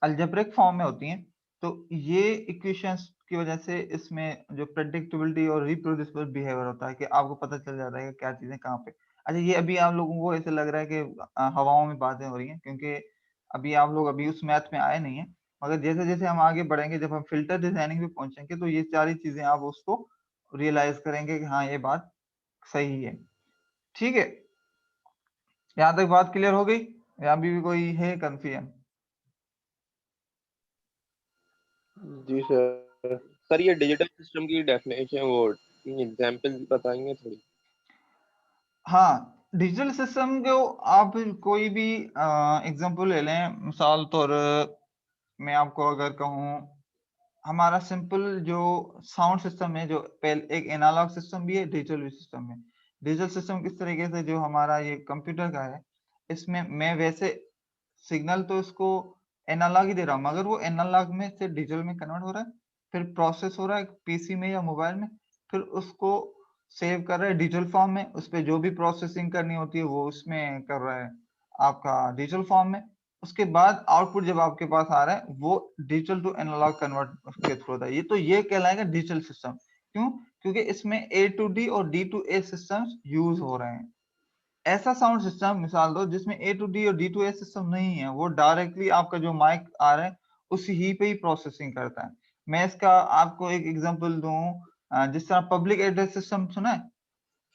अलजेब्रिक फॉर्म में होती हैं, तो ये इक्वेशंस की वजह से इसमें जो प्रेडिक्टेबिलिटी और रिप्रोड्यूसिबल बिहेवियर होता है कि आपको पता चल जाता है कि क्या चीजें कहाँ पे। अच्छा, ये अभी आप लोगों को ऐसे लग रहा है कि हवाओं में बातें हो रही हैं, क्योंकि अभी आप लोग अभी उस मैथ में आए नहीं है, मगर जैसे जैसे हम आगे बढ़ेंगे, जब हम फिल्टर डिजाइनिंग पे पहुंचेंगे, तो ये सारी चीजें आप उसको रियलाइज करेंगे कि हाँ ये बात सही है, ठीक है। यहाँ तक बात क्लियर हो गई या अभी भी कोई है कंफ्यूजन? जी सर। सर ये डिजिटल सिस्टम की डेफिनेशन वो एग्जांपल बताएंगे थोड़ी? हाँ, डिजिटल सिस्टम को आप कोई भी एग्जांपल ले लें, मिसाल तौर मैं आपको अगर कहूँ, हमारा सिंपल जो साउंड सिस्टम है, जो पहले एक एनालॉग सिस्टम भी है, डिजिटल भी सिस्टम है। डिजिटल सिस्टम किस तरीके से, जो हमारा ये कंप्यूटर का है, इसमें मैं वैसे सिग्नल तो इसको एनालॉग ही दे रहा हूँ, मगर वो एनालॉग में से डिजिटल में कन्वर्ट हो रहा है, फिर प्रोसेस हो रहा है पीसी में या मोबाइल में, फिर उसको सेव कर रहा है डिजिटल फॉर्म में, उस पर जो भी प्रोसेसिंग करनी होती है वो उसमें कर रहा है आपका डिजिटल फॉर्म में। उसके बाद आउटपुट जब आपके पास आ रहा है वो डिजिटल टू एनालॉग कन्वर्ट के थ्रू होता है। ये कहलाएगा डिजिटल सिस्टम। क्यों? क्योंकि इसमें ए टू डी और D to A systems use हो रहे हैं। ऐसा साउंड सिस्टम मिसाल दो जिसमें ए टू डी और डी टू ए सिस्टम नहीं है, वो डायरेक्टली आपका जो माइक आ रहा है उसी ही पे ही प्रोसेसिंग करता है। मैं इसका आपको एक एग्जांपल दूं, जिस तरह पब्लिक एड्रेस सिस्टम सुना है,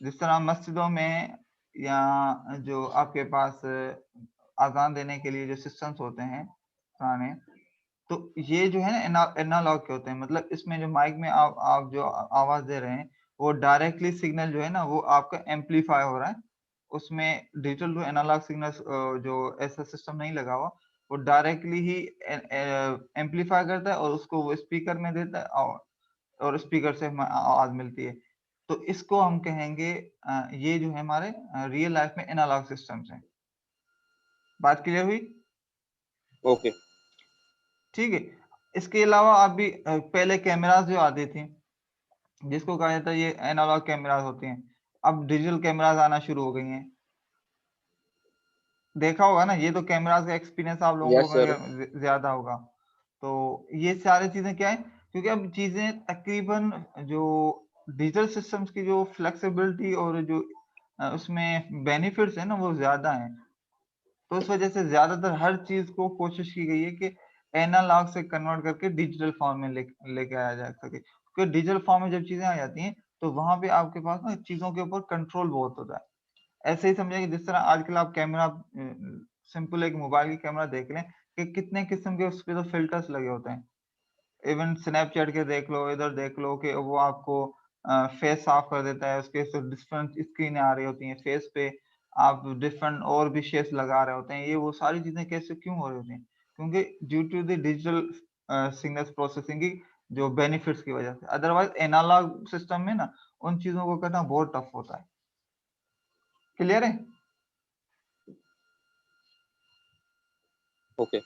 जिस तरह मस्जिदों में या जो आपके पास अजान देने के लिए जो सिस्टम्स होते हैं पुराने, तो ये जो है ना एनालॉग के होते हैं। मतलब इसमें जो माइक में आप जो आवाज दे रहे हैं, वो डायरेक्टली सिग्नल जो है ना वो आपका एम्पलीफाई हो रहा है। उसमें डिजिटल टू एनालॉग सिग्नल जो ऐसा सिस्टम नहीं लगा हुआ, वो डायरेक्टली ही एम्पलीफाई करता है और उसको वो स्पीकर में देता है, और स्पीकर से हमें आवाज मिलती है। तो इसको हम कहेंगे ये जो है हमारे रियल लाइफ में एनालॉग सिस्टम्स हैं। बात क्लियर हुई? ओके। ठीक है। इसके अलावा आप भी पहले कैमरास जो आती थी, जिसको कहा जाता है ये एनालॉग कैमरास होती हैं, अब डिजिटल कैमरास आना शुरू हो गई हैं। देखा होगा ना, ये तो कैमरास का एक्सपीरियंस आप लोगों यस को सर। मगर ज्यादा होगा। तो ये सारी चीजें क्या है, क्योंकि अब चीजें तकरीबन जो डिजिटल सिस्टम्स की जो फ्लेक्सिबिलिटी और जो उसमें बेनिफिट्स है ना वो ज्यादा हैं। तो उस वजह से ज्यादातर हर चीज को कोशिश की गई है कि एनालॉग से कन्वर्ट करके डिजिटल फॉर्म में लेके आया जा सके। क्योंकि डिजिटल फॉर्म में जब चीजें आ जाती हैं तो वहां पे आपके पास ना चीजों के ऊपर कंट्रोल बहुत होता है। ऐसे ही समझिए कि जिस तरह आजकल आप कैमरा, सिंपल एक मोबाइल की कैमरा देख लें कि कितने किस्म के उस पे तो फिल्टर्स लगे होते हैं। इवन स्नैपचैट के देख लो, इधर देख लो कि वो आपको फेस साफ कर देता है, उसके तो डिफरेंट स्क्रीनें आ रही होती हैं फेस पे, आप डिफरेंट और भी शेप्स लगा रहे होते हैं। ये वो सारी चीजें कैसे क्यों हो रही होती हैं? क्योंकि due to the digital signals processing की जो बेनिफिट्स की वजह से। अदरवाइज एनालॉग सिस्टम में ना उन चीजों को करना बहुत टफ होता है। क्लियर है? ओके।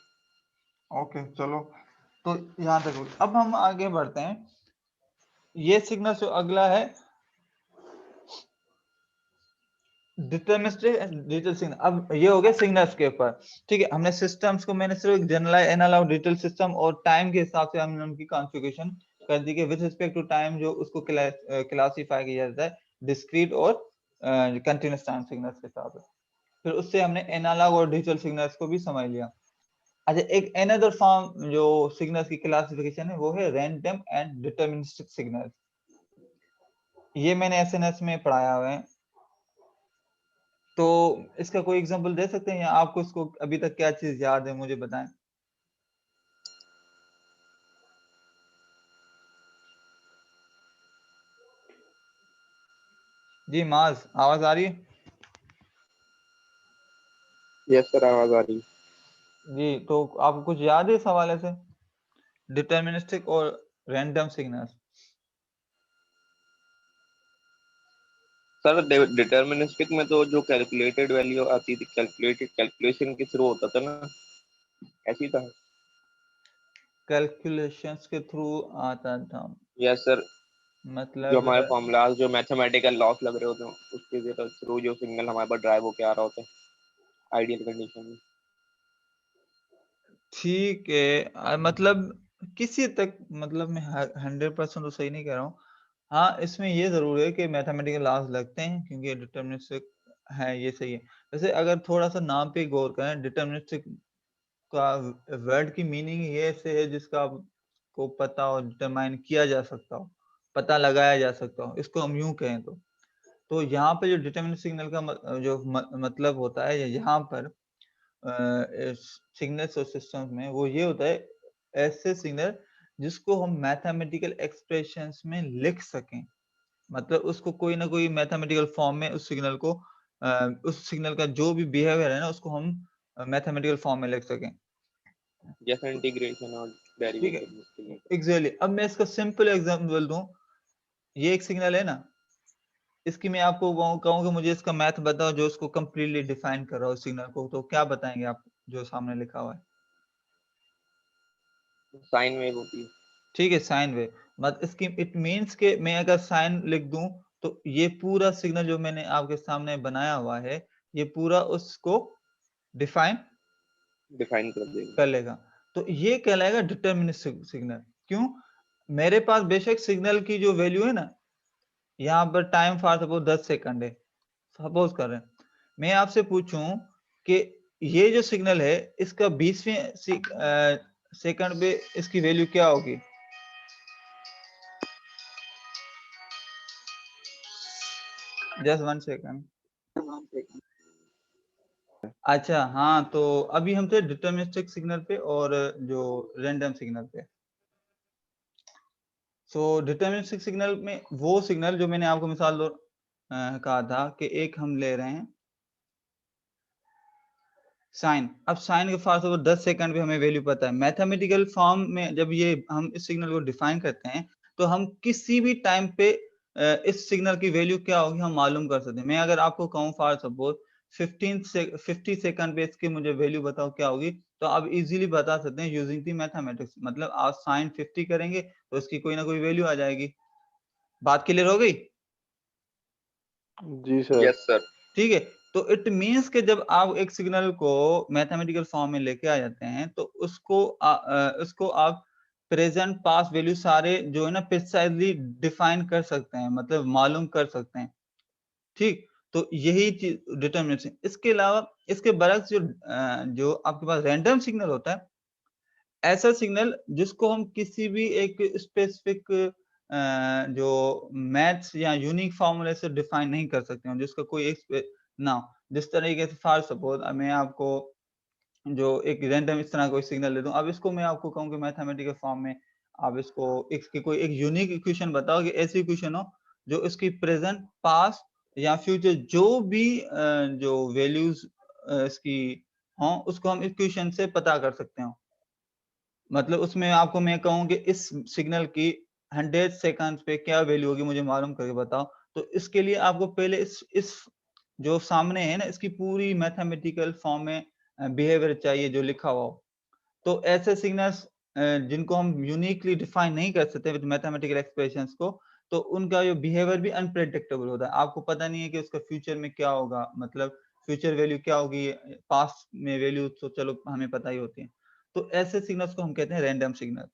ओके, चलो तो यहाँ तक हो गया। अब हम आगे बढ़ते हैं। ये सिग्नल जो अगला है डिटरमिनिस्टिक डिजिटल सिग्नल। अब ये हो गया सिग्नल्स के ऊपर, ठीक है। हमने सिस्टम्स को, मैंने सिर्फ जनरल एनालॉग डिजिटल सिस्टम और टाइम के हिसाब से हमने उनकी कॉन्फ़िगरेशन कर दी कि विद रिस्पेक्ट टू टाइम जो उसको क्लासिफाई किया जाता है डिस्क्रीट और कंटीन्यूअस टाइम सिग्नल्स के हिसाब से। फिर उससे हमने एनालॉग और डिजिटल सिग्नल्स को भी समझ लिया। अच्छा, एक अनदर फॉर्म जो सिग्नल्स की क्लासिफिकेशन है वो है रैंडम एंड डिटरमिनिस्टिक सिग्नल्स। ये मैंने एसएनएस में पढ़ाया हुआ है। तो इसका कोई एग्जांपल दे सकते हैं या आपको इसको अभी तक क्या चीज याद है मुझे बताएं। जी माज, आवाज आ रही है? यस सर, आवाज आ रही है। जी, तो आपको कुछ याद है इस हवाले से, डिटरमिनिस्टिक और रैंडम सिग्नल्स? सर डिटर्मिनिस्टिक में तो जो कैलकुलेटेड वैल्यू आती थी, कैलकुलेशन के थ्रू होता था ना, ऐसी था। कैलकुलेशंस के थ्रू आता था, यस सर, जो मतलब हमारे फॉर्मूलाज जो मैथमेटिकल लॉस लग रहे होते हैं उसके थ्रू जो सिग्नल हमारे पास ड्राइव होके आ रहा होता है आइडियल कंडीशन में। ठीक है। मतलब किसी तक, मतलब मैं 100% तो सही नहीं कह रहा हूँ। हाँ, इसमें ये जरूर है कि मैथमेटिकल लॉस लगते हैं क्योंकि डिटरमिनिस्टिक है, ये सही है। वैसे अगर थोड़ा सा नाम पे गौर करें, डिटरमिनिस्टिक का वर्ड की मीनिंग ये से है जिसका आपको पता हो, डिटरमाइन किया जा सकता हो, पता लगाया जा सकता हो, इसको हम यूं कहें तो यहाँ पे जो डिटरमिनिस्टिक सिग्नल का मतलब होता है यहाँ पर सिग्नल्स और सिस्टम्स में, वो ये होता है ऐसे सिग्नल जिसको हम मैथमेटिकल एक्सप्रेशंस में लिख सकें। मतलब उसको कोई ना कोई मैथमेटिकल फॉर्म में उस सिग्नल को उस सिग्नल का जो भी बिहेवियर है ना उसको हम मैथमेटिकल फॉर्म में लिख सकें। जैसे इंटीग्रेशन और ठीक है, डेरिवेशन उसके लिए। एग्जैक्टली। अब मैं इसका सिंपल एग्जांपल दूं, ये एक सिग्नल है ना, इसकी मैं आपको कहूँ कि मुझे इसका मैथ बताओ जो इसको कंप्लीटली डिफाइन कर रहा हो सिग्नल को, तो क्या बताएंगे आप जो सामने लिखा हुआ है? साइन वेव होती है। ठीक है, साइन वेव। मतलब इसकी इट मींस के मैं अगर साइन लिख दूं तो ये पूरा सिग्नल जो मैंने आपके सामने बनाया हुआ है ये पूरा उसको डिफाइन कर देगा। कर लेगा। तो ये कहलाएगा डिटरमिनिस्टिक सिग्नल। क्यों? मेरे पास बेशक सिग्नल की जो वैल्यू है ना, यहाँ पर टाइम फॉर सपोज 10 सेकंड है, सपोज कर रहे हैं, मैं आपसे पूछूं कि ये जो सिग्नल है इसका 20वें सेकंड पे इसकी वैल्यू क्या होगी? Just 1 second. अच्छा हाँ, तो अभी हम थे डिटरमिनिस्टिक सिग्नल पे और जो रैंडम सिग्नल पे। सो डिटरमिनिस्टिक सिग्नल में वो सिग्नल जो मैंने आपको मिसाल कहा था कि एक हम ले रहे हैं साइन। अब साइन के पास वो 10 सेकंड पे हमें वैल्यू पता है। मैथमेटिकल फॉर्म में जब ये हम इस सिग्नल को डिफाइन करते हैं तो हम किसी भी टाइम पे इस सिग्नल की वैल्यू क्या होगी हम मालूम कर सकते हैं। मैं अगर आपको कहूँ फॉर सपोज 50 सेकंड पे इसकी मुझे वैल्यू बताओ क्या होगी, तो आप इजीली बता सकते हैं यूजिंग दी मैथमेटिक्स। मतलब आप साइन 50 करेंगे तो इसकी कोई ना कोई वैल्यू आ जाएगी। बात क्लियर हो गई? जी सर। Yes sir. ठीक है। तो इट मींस कि जब आप एक सिग्नल को मैथमेटिकल फॉर्म में लेके आ जाते हैं तो उसको आप प्रेजेंट पास वैल्यू सारे जो है ना प्रिसाइजली डिफाइन कर सकते हैं, मतलब मालूम कर सकते हैं। ठीक, तो यही चीज डिटरमिनेशन। इसके अलावा इसके बरक्स जो आपके पास रैंडम सिग्नल होता है, ऐसा सिग्नल जिसको हम किसी भी एक स्पेसिफिक जो मैथ्स या यूनिक फॉर्मूले से डिफाइन नहीं कर सकते हैं, जिसका कोई एक ना, जिस तरीके से फॉर सपोज मैं आपको जो एक रैंडम इस तरह कोई सिग्नल दे दूं, अब इसको मैं आपको कहूँ कि मैथमेटिकल फॉर्म में आप इसको इसकी कोई एक यूनिक इक्वेशन बताओ कि ऐसी इक्वेशन हो जो इसकी प्रेजेंट पास्ट या फ्यूचर जो भी जो वैल्यूज इसकी हों उसको हम इक्वेशन से पता कर सकते हो। मतलब उसमें आपको मैं कहूँ कि इस सिग्नल की 100 सेकंड्स पे क्या वैल्यू होगी मुझे मालूम करके बताओ, तो इसके लिए आपको पहले इस जो सामने है ना इसकी पूरी मैथमेटिकल फॉर्म में बिहेवियर चाहिए जो लिखा हुआ हो। तो ऐसे सिग्नल्स जिनको हम यूनिकली डिफाइन नहीं कर सकते विद मैथमेटिकल एक्सप्रेशंस को, तो उनका जो बिहेवियर भी अनप्रेडिक्टेबल होता है। आपको पता नहीं है कि उसका फ्यूचर में क्या होगा, मतलब फ्यूचर वैल्यू क्या होगी, पास्ट में वैल्यू तो चलो हमें पता ही होती है। तो ऐसे सिग्नल्स को हम कहते हैं रैंडम सिग्नल।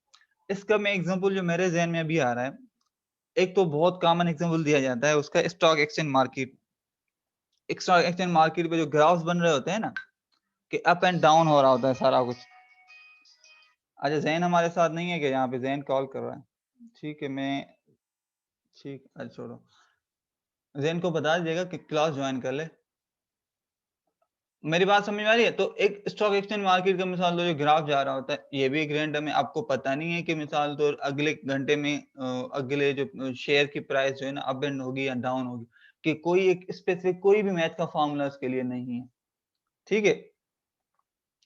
इसका मैं एग्जांपल जो मेरे ज़हन में अभी आ रहा है, एक तो बहुत कॉमन एग्जांपल दिया जाता है उसका stock exchange market. Stock exchange market पे जो ग्राफ्स बन रहे होते हैं ना, कि अप एंड डाउन हो रहा होता है सारा कुछ। अच्छा जैन हमारे साथ नहीं है, कि यहाँ पे जैन कॉल कर रहा है? ठीक है, मैं ठीक, अच्छा छोड़ो, जैन को बता दीजिएगा कि क्लास ज्वाइन कर ले। मेरी बात समझ में आ रही है? तो एक स्टॉक एक्सचेंज मार्केट का मिसाल दो, जो ग्राफ जा रहा होता है, ये भी एक रैंडम है। आपको पता नहीं है कि मिसाल तो अगले घंटे में अगले जो शेयर की प्राइस जो है ना अप एंड होगी या डाउन होगी, कि कोई एक स्पेसिफिक कोई भी मैथ का फॉर्मूला उसके लिए नहीं है। ठीक है,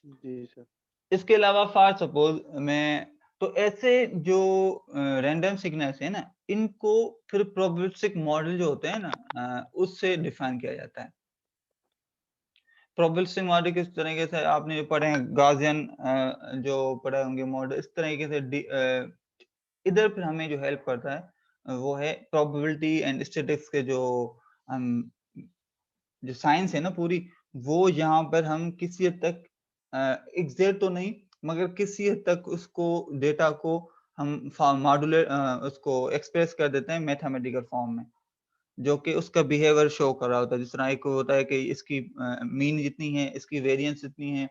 जी सर। इसके अलावा फॉर सपोज मैं, तो ऐसे जो रैंडम सिग्नल्स है ना, इनको फिर प्रोबेबिलिस्टिक मॉडल जो होते हैं ना, उससे डिफाइन किया जाता है। प्रोबेबिलिस्टिक मॉडल किस तरीके से आपने जो पढ़े हैं, गॉसियन जो पढ़े होंगे मॉडल, इस तरीके से इधर फिर हमें जो हेल्प करता है वो है प्रोबेबिलिटी एंड स्टैटिस्टिक्स के जो हम जो साइंस है ना पूरी, वो यहाँ पर हम किसी हद तक एग्जैक्ट तो नहीं, मगर किसी हद तक उसको डेटा को हम मॉड्यूलर उसको एक्सप्रेस कर देते हैं मैथमेटिकल फॉर्म में, जो कि उसका बिहेवियर शो कर रहा होता है। जिस तरह एक होता है कि इसकी मीन जितनी है, इसकी वेरिएंस इतनी है,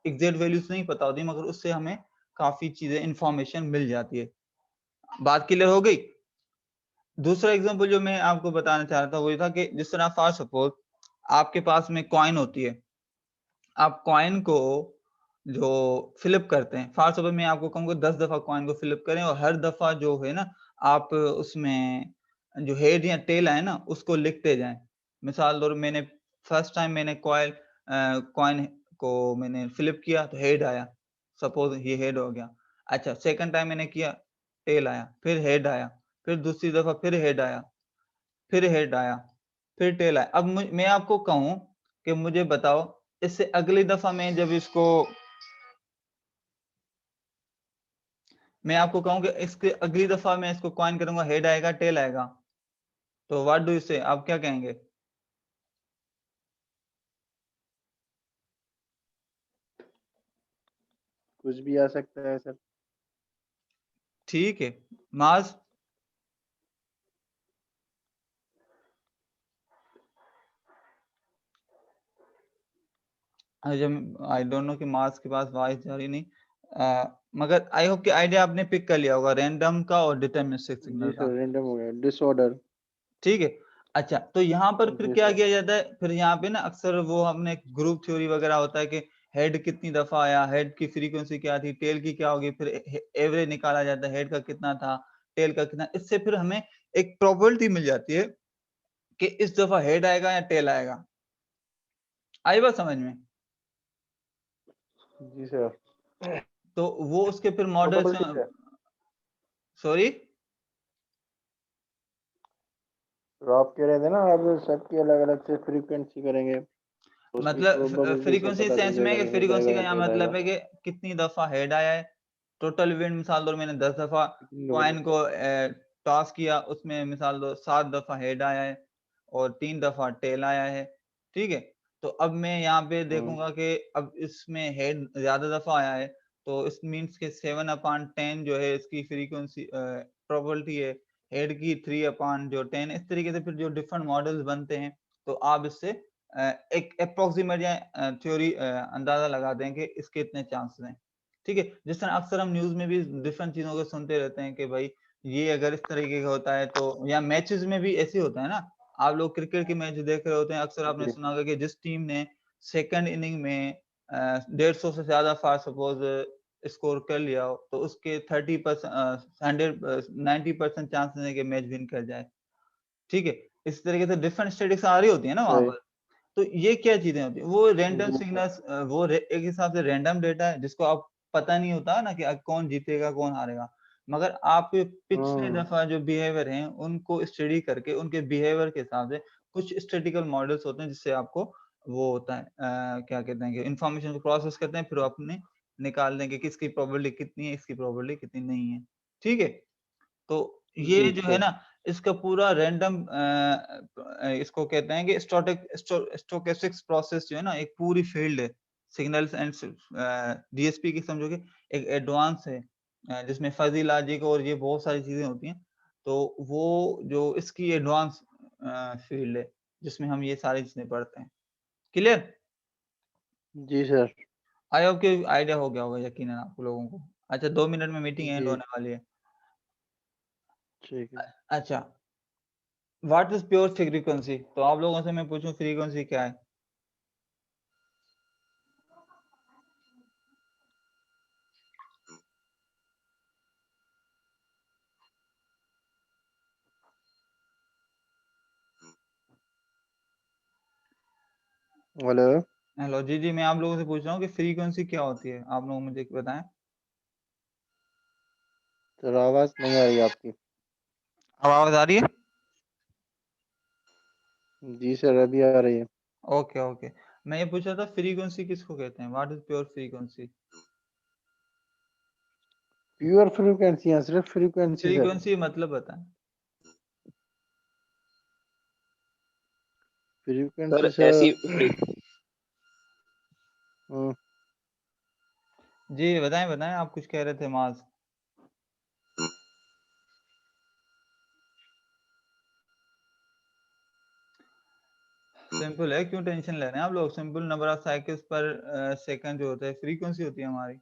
एग्जैक्ट वैल्यूज नहीं पता होती, मगर उससे हमें काफी चीजें इंफॉर्मेशन मिल जाती है। बात क्लियर हो गई? दूसरा एग्जांपल जो मैं आपको बताना चाह रहा था वो ये था कि जिस तरह फॉर सपोज आपके पास में कॉइन होती है, आप कॉइन को जो फिलिप करते हैं, फॉर सपोज मैं आपको कहूंगा 10 दफा कॉइन को फिलिप करें, और हर दफा जो है ना आप उसमें जो हेड या टेल है ना उसको लिखते जाएं। मिसाल दो, मैंने फर्स्ट टाइम मैंने कॉइन को मैंने फिलिप किया तो हेड आया, सपोज ये हेड हो गया। अच्छा सेकंड टाइम मैंने किया, टेल आया, फिर हेड आया, फिर दूसरी दफा फिर हेड आया, फिर हेड आया, फिर टेल आया। अब मैं आपको कहूं कि मुझे बताओ, इससे अगली दफा मैं जब इसको, मैं आपको कहूं कि इसके अगली दफा मैं इसको कॉइन करूंगा, हेड आएगा टेल आएगा, तो व्हाट डू यू से, आप क्या कहेंगे? कुछ भी आ सकता है सर। ठीक है, माज आई डोंट नो कि मार्क्स के पास वॉइस जा रही नहीं, मगर आई होप कि आइडिया आपने पिक कर लिया होगा रैंडम का और डिटरमिनिस्टिक जी सिग्नल का। सर, रैंडम हो गया, डिसऑर्डर। ठीक है, अच्छा तो यहाँ पर फिर जी क्या सर। किया जाता है, फिर यहाँ पे ना अक्सर वो हमने ग्रुप थ्योरी वगैरह होता है कि हेड कितनी दफा आया, हेड की फ्रीक्वेंसी क्या थी, टेल की क्या होगी, फिर एवरेज निकाला जाता है, हेड का कितना था, टेल का कितना। इससे फिर हमें एक प्रोबेबिलिटी मिल जाती है कि इस दफा हेड आएगा या टेल आएगा। आई बात समझ में? जी सर। तो वो उसके फिर मॉडल, प्रोबेबिलिटी है। सॉरी तो आप कह रहे थे ना, अब सबकी अलग अलग से फ्रीक्वेंसी करेंगे तो उसकी मतलब प्रोबेबिलिटी से फ्रीक्वेंसी पता चल सेंस में, जाएगा कि कि हेड फ्रीक्वेंसी आएगा का या यहाँ टेल मतलब आएगा। है कि कितनी दफा हेड आया है। टोटल इवेंट मिसाल दो मैंने 10 दफा कितनी कॉइन नॉलेज को है। टॉस किया, उसमें मिसाल दो 7 दफा हेड आया है और 3 दफा टेल आया है। ठीक है, तो अब मैं यहाँ पे देखूंगा कि अब इसमें हेड ज्यादा दफा आया है, तो इस मीन्स के 7/10 जो है इसकी फ्रीक्वेंसी प्रोबेबिलिटी है, हेड की 3/10 जो 10, इस तरीके से फिर जो डिफरेंट मॉडल्स बनते हैं, तो आप इससे एक अप्रोक्सीमेट या थ्योरी अंदाजा लगाते हैं कि इसके इतने चांसेस हैं। ठीक है, जिस तरह अक्सर हम न्यूज में भी डिफरेंट चीजों को सुनते रहते हैं कि भाई ये अगर इस तरीके का होता है तो, या मैचेस में भी ऐसे होता है ना, आप लोग क्रिकेट के मैच देख रहे होते हैं, अक्सर आपने जी सुना होगा कि जिस टीम ने सेकंड इनिंग में 150 से ज्यादा फॉर सपोज स्कोर कर लिया हो, तो उसके 30% 90% चांसेस है कि मैच विन कर जाए। ठीक है, इस तरीके से डिफरेंट स्टेटिस्टिक्स आ रही होती है ना वहां सही। पर। तो ये क्या चीजें होती है, वो रैंडम जी सर। सिग्नल्स, वो एक हिसाब से रैंडम डेटा है जिसको आप पता नहीं होता ना कि कौन जीतेगा कौन हारेगा, मगर आप पिछले दफा जो बिहेवियर हैं उनको स्टडी करके उनके बिहेवियर के हिसाब से कुछ स्टैटिस्टिकल मॉडल्स होते हैं, जिससे आपको वो होता है क्या कहते हैं कि इंफॉर्मेशन को प्रोसेस करते हैं, फिर अपने निकाल देंगे कि इसकी प्रोबेबिलिटी कितनी है, इसकी प्रोबेबिलिटी कितनी नहीं है। ठीक है, तो ये जी जो है सर। ना, इसका पूरा रैंडम इसको कहते हैं कि स्टोकेस्टिक्स प्रोसेस जो है ना, एक पूरी फील्ड है सिग्नल्स एंड डीएसपी की, समझोगे एक एडवांस है जिसमें फजी लॉजिक और ये बहुत सारी चीजें होती हैं। तो वो जो इसकी एडवांस फील्ड है जिसमें हम ये सारी चीजें पढ़ते हैं। क्लियर? जी सर। आई होप कि आइडिया हो गया होगा यकीनन आप लोगों को। अच्छा, 2 मिनट में मीटिंग एंड जी होने वाली है। ठीक है। अच्छा, व्हाट इज प्योर फ्रीक्वेंसी? तो आप लोगों से मैं पूछूं फ्रीक्वेंसी क्या है? हेलो हेलो, जी जी, मैं आप लोगों से पूछ रहा हूँ कि फ्रीक्वेंसी क्या होती है, आप लोग मुझे बताएं। सर, आवाज नहीं आ रही आपकी। अब आवाज आ रही है? जी सर, अभी आ रही है। ओके ओके, मैं ये पूछ रहा था फ्रीक्वेंसी किसको कहते हैं, what is pure frequency? Pure frequency है, सिर्फ फ्रीक्वेंसी सर। फ्रीक्वेंसी मतलब बताएं। फ्रीक्वेंसी सर ऐसी सर। हम्म, जी बताएं बताएं, आप कुछ कह रहे थे माज। सिंपल है, क्यों टेंशन ले रहे हैं आप लोग? सिंपल नंबर ऑफ साइकिल्स पर सेकंड जो होता है फ्रीक्वेंसी होती है हमारी।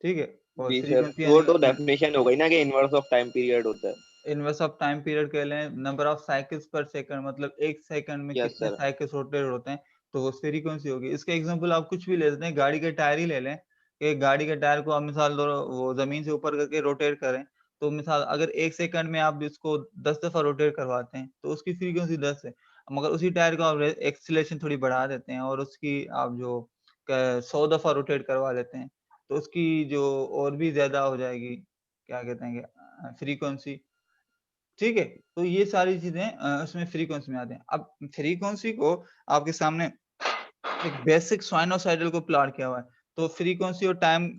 ठीक है, और जी सर, फ्रीक्वेंसी वो यानी तो डेफिनेशन हो गई ना कि इनवर्स ऑफ टाइम पीरियड होता है। इनवर्स ऑफ टाइम पीरियड कह लें, नंबर ऑफ साइकिल्स पर सेकंड मतलब एक सेकंड में यस कितने सर। साइकिल्स रोटेट होते हैं, तो वो फ्रीक्वेंसी होगी। इसका एग्जांपल आप कुछ भी ले लेते हैं, गाड़ी के टायर ही ले लें कि गाड़ी के टायर को आप मिसाल दो वो जमीन से ऊपर करके रोटेट करें, तो मिसाल अगर एक सेकंड में आप इसको 10 दफा रोटेट करवाते हैं तो उसकी फ्रीक्वेंसी 10 है। मगर उसी टायर को आप एक्सीलरेशन थोड़ी बढ़ा देते हैं और उसकी आप जो 100 दफा रोटेट करवा लेते हैं, तो उसकी जो और भी ज्यादा हो जाएगी, क्या कहते हैं, फ्रीक्वेंसी। ठीक है, तो ये सारी चीजें उसमें फ्रीक्वेंसी में आते हैं। अब फ्रीक्वेंसी को आपके सामने एक बेसिक साइनोसाइडल को प्लॉट किया हुआ है, तो फ्रीक्वेंसी और टाइम